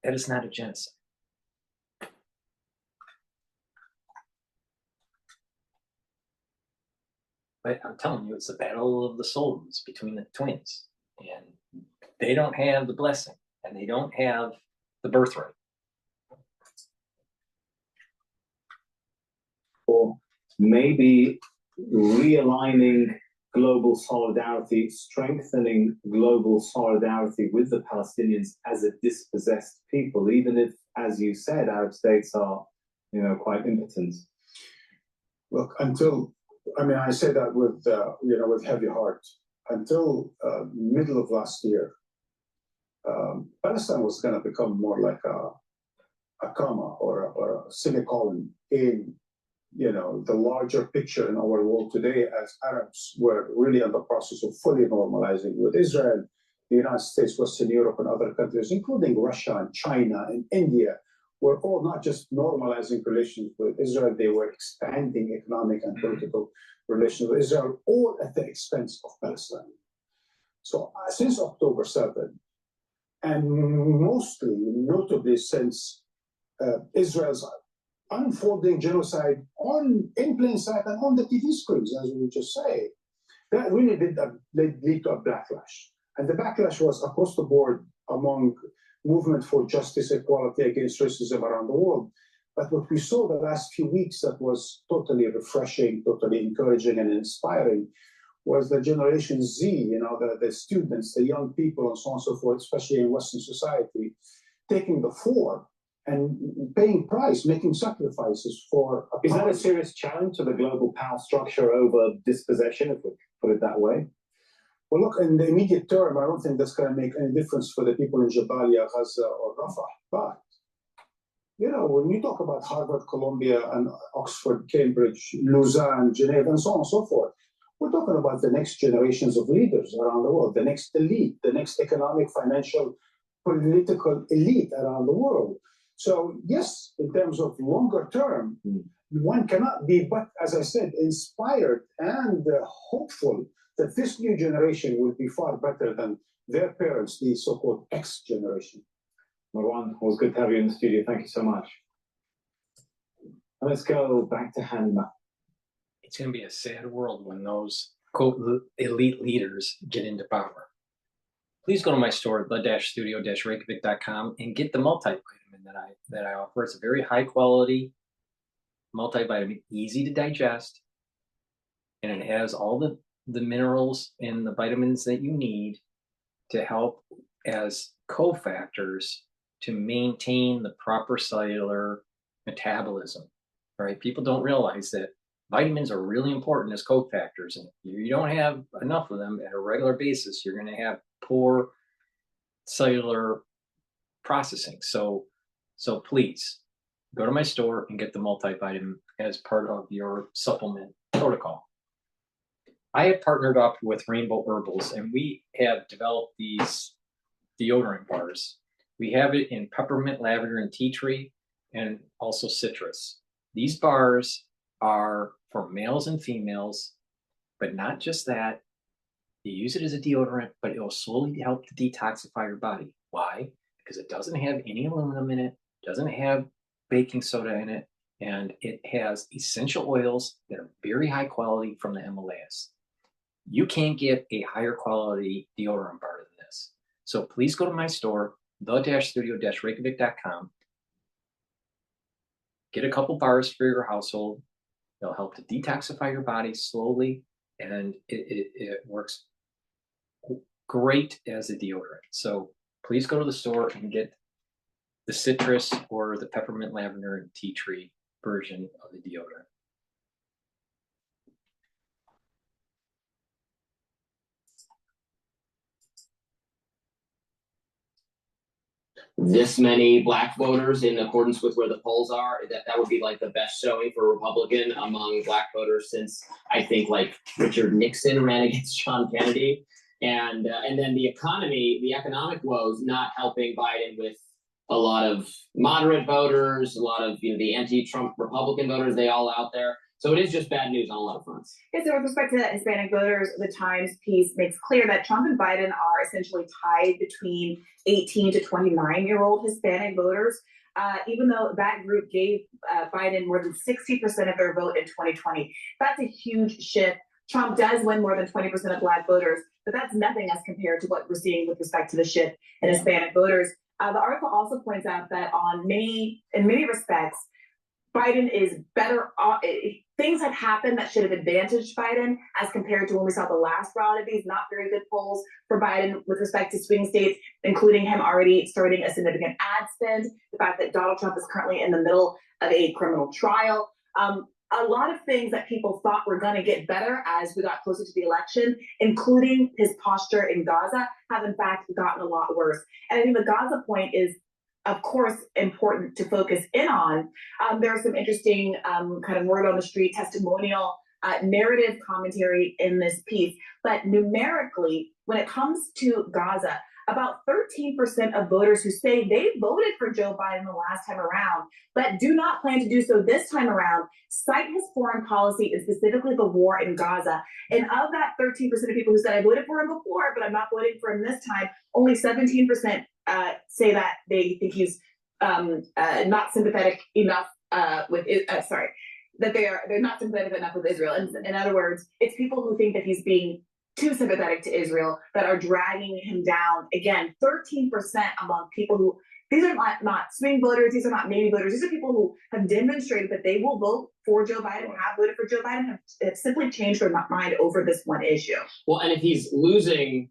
S1: That is not a genocide. But I'm telling you, it's a battle of the souls between the twins. And they don't have the blessing, and they don't have the birthright.
S11: Or maybe realigning global solidarity, strengthening global solidarity with the Palestinians as a dispossessed people, even if, as you said, Arab states are, quite impotent.
S19: Look, I say that with heavy heart. Until middle of last year, Palestine was going to become more like a comma or a semicolon in the larger picture in our world today, as Arabs were really in the process of fully normalizing with Israel, the United States, Western Europe, and other countries, including Russia and China and India, were all not just normalizing relations with Israel, they were expanding economic and political relations with Israel, all at the expense of Palestine. So since October 7, and mostly, notably since Israel's unfolding genocide in plain sight and on the TV screens, as we just say, that really did lead to a backlash. And the backlash was across the board among movement for justice, equality, against racism around the world. But what we saw the last few weeks that was totally refreshing, totally encouraging and inspiring was the Generation Z, you know, the students, the young people and so on and so forth, especially in Western society, taking the fore and paying price, making sacrifices for a
S11: Is that a serious challenge to the global power structure over dispossession, if we put it that way?
S19: Well, look, in the immediate term, I don't think that's going to make any difference for the people in Jabalia, Gaza, or Rafah. But, you know, when you talk about Harvard, Columbia, and Oxford, Cambridge, Lausanne, Geneva, and so on and so forth, we're talking about the next generations of leaders around the world, the next elite, the next economic, financial, political elite around the world. So, yes, in terms of longer term, one cannot be but, as I said, inspired and hopeful that this new generation will be far better than their parents, the so-called X generation.
S11: Marwan, it was good to have you in the studio. Thank you so much. And let's go back to Hanma.
S1: It's going to be a sad world when those, quote, elite leaders get into power. Please go to my store, the-studio-reykjavik.com, and get the multivitamin that I offer. It's a very high-quality multivitamin, easy to digest, and it has all the minerals and the vitamins that you need to help as cofactors to maintain the proper cellular metabolism, right? People don't realize that vitamins are really important as cofactors, and if you don't have enough of them at a regular basis, you're going to have poor cellular processing. So please go to my store and get the multivitamin as part of your supplement protocol. I have partnered up with Rainbow Herbals, and we have developed these deodorant bars. We have it in peppermint, lavender, and tea tree, and also citrus. These bars are for males and females, but not just that. You use it as a deodorant, but it will slowly help to detoxify your body. Why? Because it doesn't have any aluminum in it, doesn't have baking soda in it, and it has essential oils that are very high quality from the Himalayas. You can't get a higher quality deodorant bar than this. So please go to my store, the-studio-reykjavik.com. Get a couple bars for your household. They'll help to detoxify your body slowly, and it works great as a deodorant. So please go to the store and get the citrus or the peppermint, lavender, and tea tree version of the deodorant.
S12: This many black voters in accordance with where the polls are, that would be like the best showing for a Republican among black voters since I think like Richard Nixon ran against John Kennedy. And then the economic woes not helping Biden with a lot of moderate voters, a lot of the anti-Trump Republican voters, they all out there. So it is just bad news on a lot of fronts.
S15: Yeah, so with respect to Hispanic voters, the Times piece makes clear that Trump and Biden are essentially tied between 18 to 29-year-old Hispanic voters, even though that group gave Biden more than 60% of their vote in 2020. That's a huge shift. Trump does win more than 20% of black voters, but that's nothing as compared to what we're seeing with respect to the shift in Hispanic voters. The article also points out that in many respects, Biden is better off. Things have happened that should have advantaged Biden as compared to when we saw the last round of these not very good polls for Biden with respect to swing states, including him already starting a significant ad spend, the fact that Donald Trump is currently in the middle of a criminal trial. A lot of things that people thought were going to get better as we got closer to the election, including his posture in Gaza, have in fact gotten a lot worse. And I think the Gaza point is, of course, important to focus in on. There are some interesting kind of word on the street, testimonial, narrative commentary in this piece. But numerically, when it comes to Gaza, about 13% of voters who say they voted for Joe Biden the last time around, but do not plan to do so this time around, cite his foreign policy and specifically the war in Gaza. And of that 13% of people who said, I voted for him before, but I'm not voting for him this time, only 17% say that they think he's not sympathetic enough that they're not sympathetic enough with Israel. In other words, it's people who think that he's being too sympathetic to Israel that are dragging him down. Again, 13% among people who, these are not swing voters, these are not maybe voters, these are people who have demonstrated that they will vote for Joe Biden, have voted for Joe Biden, have simply changed their mind over this one issue.
S12: Well, and if he's losing,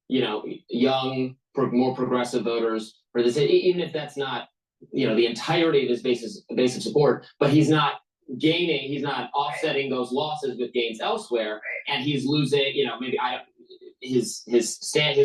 S12: young, more progressive voters for this, even if that's not, the entirety of his base of support, but he's not gaining, he's not offsetting those losses with gains elsewhere, and he's losing, maybe his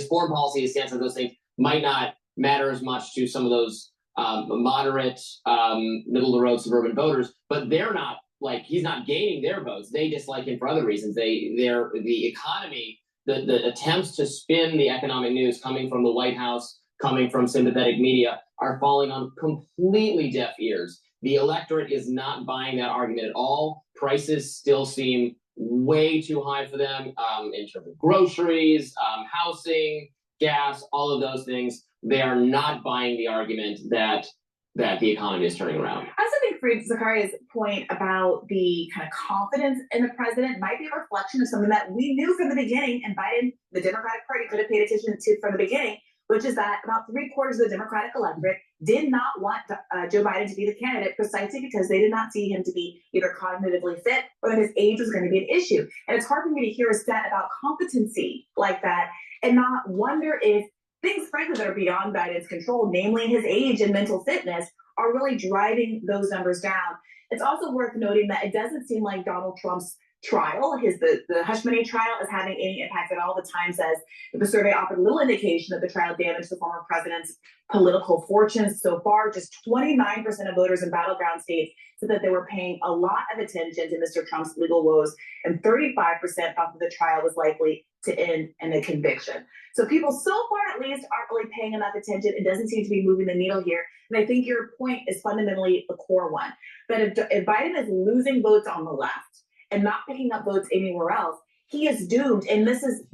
S12: foreign policy, his stance on those things might not matter as much to some of those moderate, middle of the road suburban voters, but they're not he's not gaining their votes. They dislike him for other reasons. The economy, the attempts to spin the economic news coming from the White House, coming from sympathetic media, are falling on completely deaf ears. The electorate is not buying that argument at all. Prices still seem way too high for them in terms of groceries, housing, gas, all of those things. They are not buying the argument that the economy is turning around.
S15: I also think Fareed Zakaria's point about the kind of confidence in the president might be a reflection of something that we knew from the beginning, and Biden, the Democratic Party, could have paid attention to from the beginning, which is that about 3/4 of the Democratic electorate did not want Joe Biden to be the candidate precisely because they did not see him to be either cognitively fit or that his age was going to be an issue. And it's hard for me to hear a stat about competency like that and not wonder if things, frankly, that are beyond Biden's control, namely his age and mental fitness, are really driving those numbers down. It's also worth noting that it doesn't seem like Donald Trump's trial, the hush money trial, is having any impact at all. The Times says that the survey offered little indication that the trial damaged the former president's political fortunes. So far, just 29% of voters in battleground states said that they were paying a lot of attention to Mr. Trump's legal woes, and 35% thought that the trial was likely to end in a conviction. So people so far at least aren't really paying enough attention. It doesn't seem to be moving the needle here. And I think your point is fundamentally the core one, that if Biden is losing votes on the left and not picking up votes anywhere else, he is doomed. And this is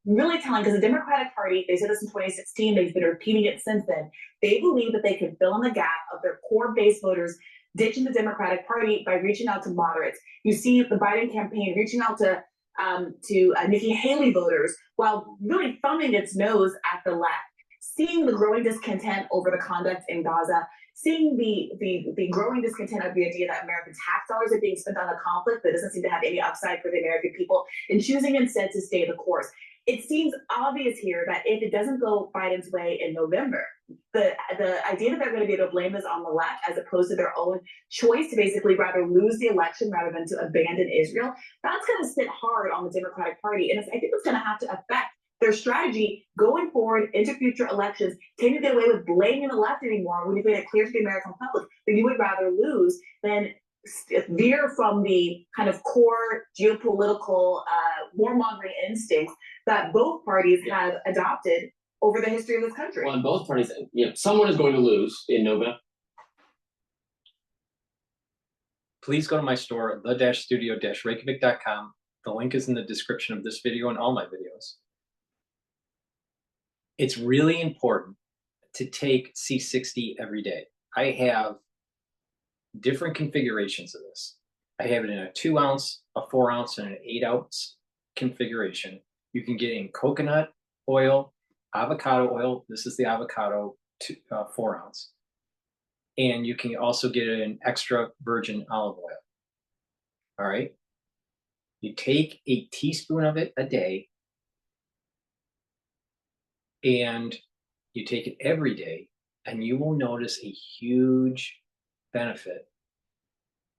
S15: really telling, because the Democratic Party, they said this in 2016, they've been repeating it since then. They believe that they can fill in the gap of their core base voters ditching the Democratic Party by reaching out to moderates. You see the Biden campaign reaching out to Nikki Haley voters while really thumbing its nose at the left, seeing the growing discontent over the conduct in Gaza, seeing the growing discontent of the idea that American tax dollars are being spent on a conflict that doesn't seem to have any upside for the American people, and choosing instead to stay the course. It seems obvious here that if it doesn't go Biden's way in November, the idea that they're going to be able to blame this on the left as opposed to their own choice to basically rather lose the election rather than to abandon Israel, that's going to sit hard on the Democratic Party. And I think it's going to have to affect their strategy going forward into future elections. Can you get away with blaming the left anymore when you've made it clear to the American public that you would rather lose than veer from the kind of core geopolitical warmongering instincts that both parties have adopted over the history of this country?
S12: Well, in both parties, someone is going to lose in November.
S1: Please go to my store, the-studio-reykjavik.com. The link is in the description of this video and all my videos. It's really important to take C60 every day. I have different configurations of this. I have it in a 2 ounce, a 4 ounce, and an 8 ounce configuration. You can get it in coconut oil, avocado oil. This is the avocado 4 ounce. And you can also get it in extra virgin olive oil. All right. You take a teaspoon of it a day, and you take it every day, and you will notice a huge benefit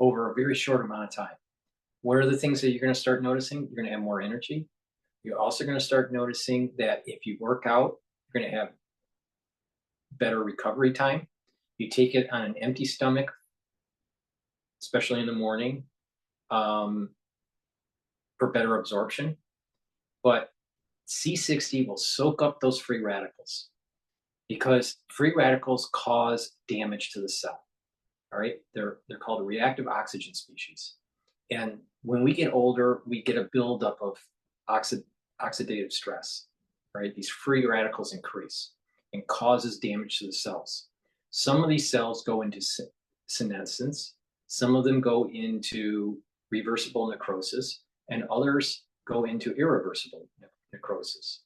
S1: over a very short amount of time. What are the things that you're going to start noticing? You're going to have more energy. You're also going to start noticing that if you work out, you're going to have better recovery time. You take it on an empty stomach, especially in the morning, for better absorption. But C60 will soak up those free radicals because free radicals cause damage to the cell. All right, they're called reactive oxygen species. And when we get older, we get a buildup of oxidative stress, right? These free radicals increase and causes damage to the cells. Some of these cells go into senescence, some of them go into reversible necrosis, and others go into irreversible necrosis.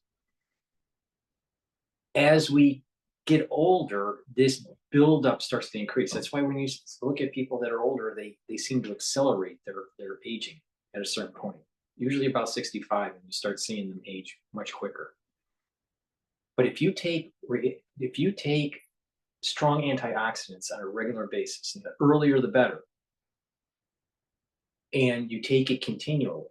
S1: As we get older, this buildup starts to increase. That's why when you look at people that are older, they seem to accelerate their aging at a certain point. Usually about 65, and you start seeing them age much quicker. But if you take strong antioxidants on a regular basis, and the earlier the better, and you take it continually,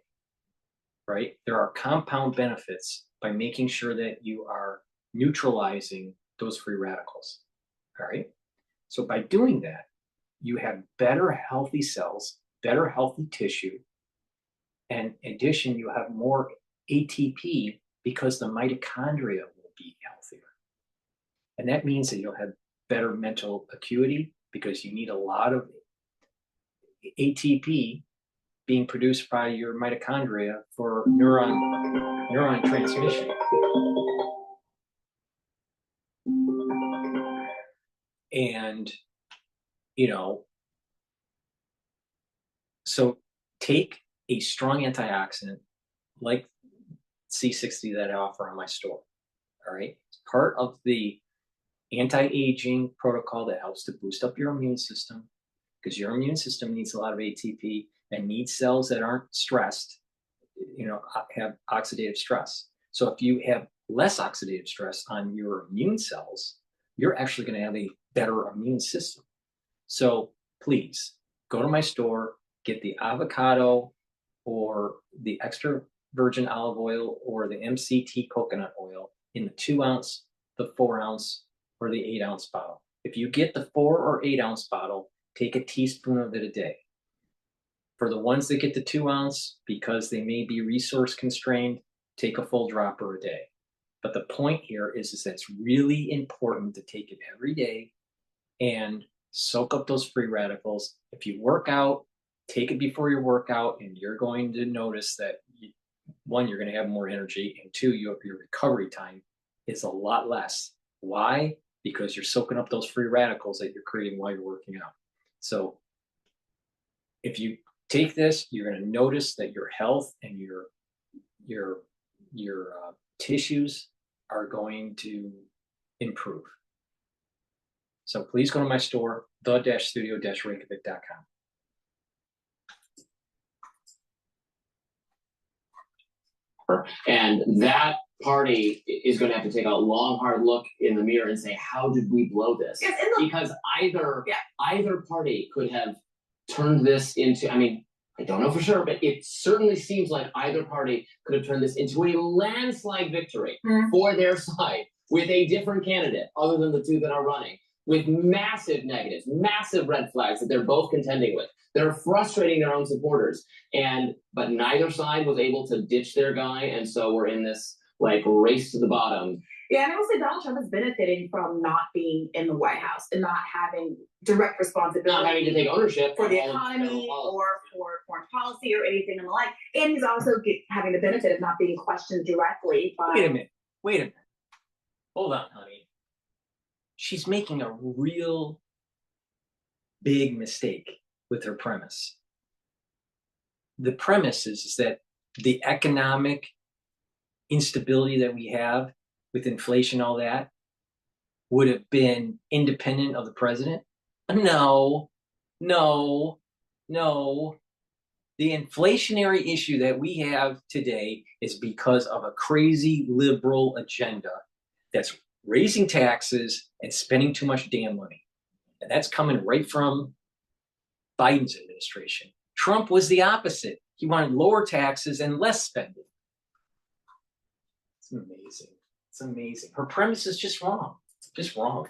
S1: right? There are compound benefits by making sure that you are neutralizing those free radicals, all right? So by doing that, you have better healthy cells, better healthy tissue, and in addition, you have more ATP because the mitochondria will be healthier. And that means that you'll have better mental acuity because you need a lot of ATP being produced by your mitochondria for neuron transmission. And, so take a strong antioxidant like C60 that I offer on my store, all right? It's part of the anti-aging protocol that helps to boost up your immune system because your immune system needs a lot of ATP and needs cells that aren't stressed, have oxidative stress. So if you have less oxidative stress on your immune cells, you're actually going to have a better immune system. So please go to my store, get the avocado or the extra virgin olive oil or the MCT coconut oil in the 2 ounce, the 4 ounce, or the 8 ounce bottle. If you get the 4 or 8 ounce bottle, take a teaspoon of it a day. For the ones that get the 2 ounce, because they may be resource constrained, take a full dropper a day. But the point here is that it's really important to take it every day and soak up those free radicals. If you work out, take it before your workout, and you're going to notice that, one, you're going to have more energy, and two, your recovery time is a lot less. Why? Because you're soaking up those free radicals that you're creating while you're working out. So if you take this, you're going to notice that your health and your tissues are going to improve. So please go to my store, the-studio-reykjavik.com.
S12: And that party is going to have to take a long, hard look in the mirror and say, how did we blow this?
S15: Yes,
S12: because either party could have turned this into, I don't know for sure, but it certainly seems like either party could have turned this into a landslide victory for their side with a different candidate other than the two that are running, with massive negatives, massive red flags that they're both contending with. They're frustrating their own supporters, but neither side was able to ditch their guy, and so we're in this race to the bottom.
S15: Yeah, and I would say Donald Trump is benefiting from not being in the White House and not having direct responsibility,
S12: not having to take ownership
S15: for the economy or for foreign policy or anything and the like. And he's also having the benefit of not being questioned directly by.
S1: Wait a minute. Hold on, honey. She's making a real big mistake with her premise. The premise is that the economic instability that we have with inflation, all that, would have been independent of the president? No. The inflationary issue that we have today is because of a crazy liberal agenda that's raising taxes and spending too much damn money. And that's coming right from Biden's administration. Trump was the opposite. He wanted lower taxes and less spending. It's amazing. It's amazing. Her premise is just wrong. Just wrong.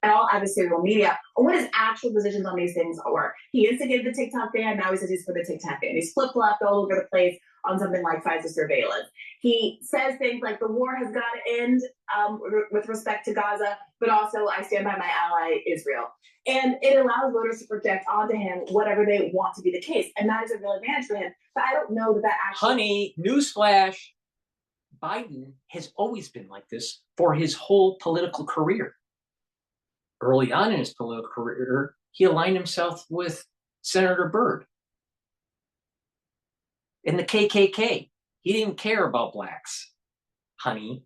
S15: at all adversarial media on what his actual positions on these things were. He instigated the TikTok ban. Now he says he's for the TikTok ban. He's flip-flopped all over the place on something like Pfizer surveillance. He says things like the war has got to end with respect to Gaza, but also I stand by my ally Israel. And it allows voters to project onto him whatever they want to be the case. And that is a real advantage for him. But I don't know that that actually...
S1: Honey, newsflash, Biden has always been like this for his whole political career. Early on in his political career, he aligned himself with Senator Byrd in the KKK. He didn't care about blacks, honey.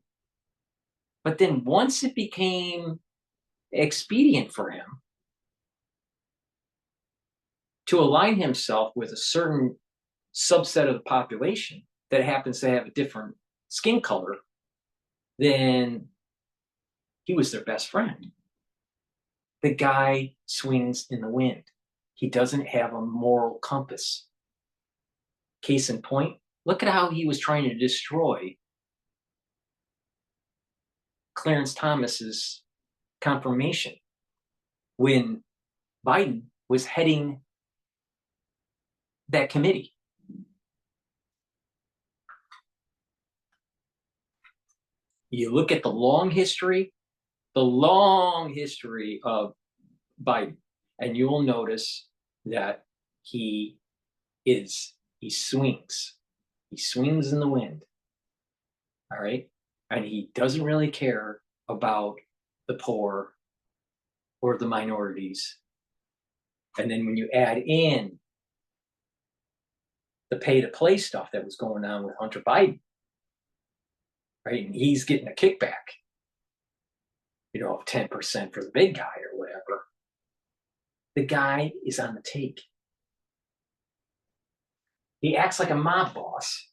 S1: But then once it became expedient for him to align himself with a certain subset of the population that happens to have a different skin color, then he was their best friend. The guy swings in the wind. He doesn't have a moral compass. Case in point, look at how he was trying to destroy Clarence Thomas's confirmation when Biden was heading that committee. You look at the long history of Biden, and you will notice that he swings. He swings in the wind. All right? And he doesn't really care about the poor or the minorities. And then when you add in the pay-to-play stuff that was going on with Hunter Biden, right? And he's getting a kickback, of 10% for the big guy or whatever. The guy is on the take. He acts like a mob boss.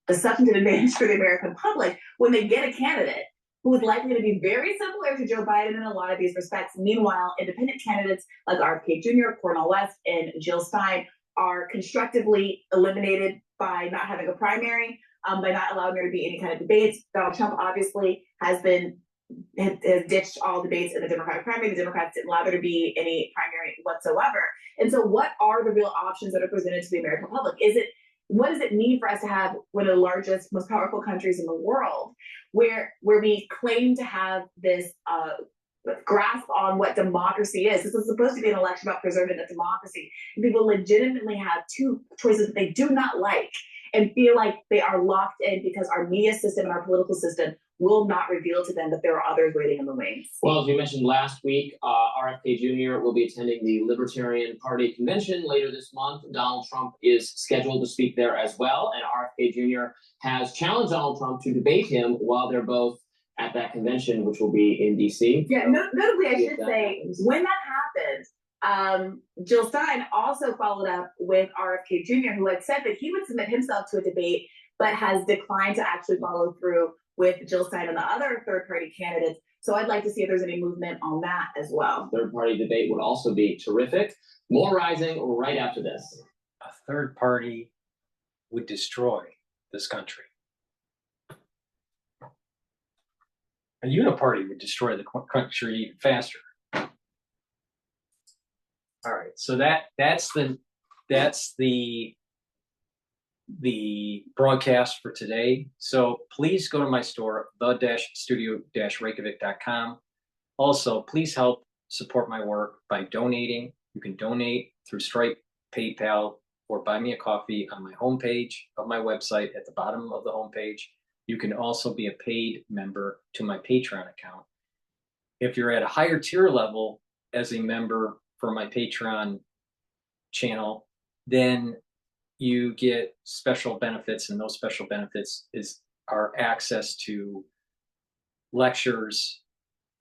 S15: A substantive advantage for the American public when they get a candidate who is likely to be very similar to Joe Biden in a lot of these respects. Meanwhile, independent candidates like RFK Jr., Cornel West, and Jill Stein are constructively eliminated by not having a primary, by not allowing there to be any kind of debates. Donald Trump obviously has ditched all debates in the Democratic primary. The Democrats didn't allow there to be any primary whatsoever. And so what are the real options that are presented to the American public? What does it mean for us to have one of the largest, most powerful countries in the world where we claim to have this grasp on what democracy is? This is supposed to be an election about preserving the democracy. And people legitimately have two choices that they do not like and feel like they are locked in because our media system and our political system will not reveal to them that there are others waiting in the wings.
S12: Well, as we mentioned last week, RFK Jr. will be attending the Libertarian Party convention later this month. Donald Trump is scheduled to speak there as well, and RFK Jr. has challenged Donald Trump to debate him while they're both at that convention, which will be in D.C.
S15: Yeah, notably, I should say, when that happened, Jill Stein also followed up with RFK Jr., who had said that he would submit himself to a debate, but has declined to actually follow through with Jill Stein and the other third-party candidates. So I'd like to see if there's any movement on that as well.
S12: Third-party debate would also be terrific. More rising right after this.
S1: A third party would destroy this country. A uniparty would destroy the country even faster. All right, so that's the broadcast for today. So please go to my store, the-studio-reykjavik.com. Also, please help support my work by donating. You can donate through Stripe, PayPal, or buy me a coffee on my homepage of my website at the bottom of the homepage. You can also be a paid member to my Patreon account. If you're at a higher tier level as a member for my Patreon channel, then you get special benefits, and those special benefits are access to lectures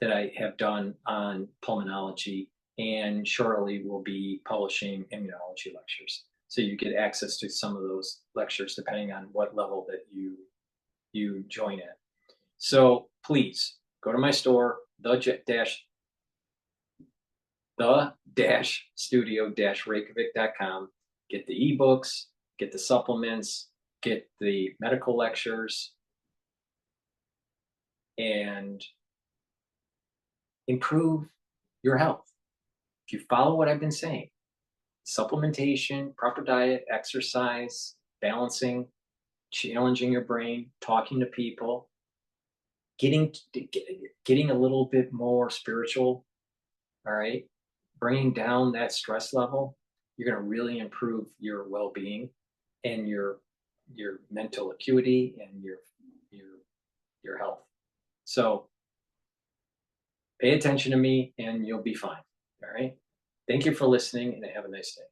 S1: that I have done on pulmonology, and shortly we'll be publishing immunology lectures. So you get access to some of those lectures depending on what level that you join at. So please go to my store, the-studio-reykjavik.com. Get the ebooks, get the supplements, get the medical lectures, and improve your health. If you follow what I've been saying, supplementation, proper diet, exercise, balancing, challenging your brain, talking to people, getting a little bit more spiritual, all right, bringing down that stress level, you're going to really improve your well-being and your mental acuity and your health. So pay attention to me and you'll be fine. All right. Thank you for listening and have a nice day.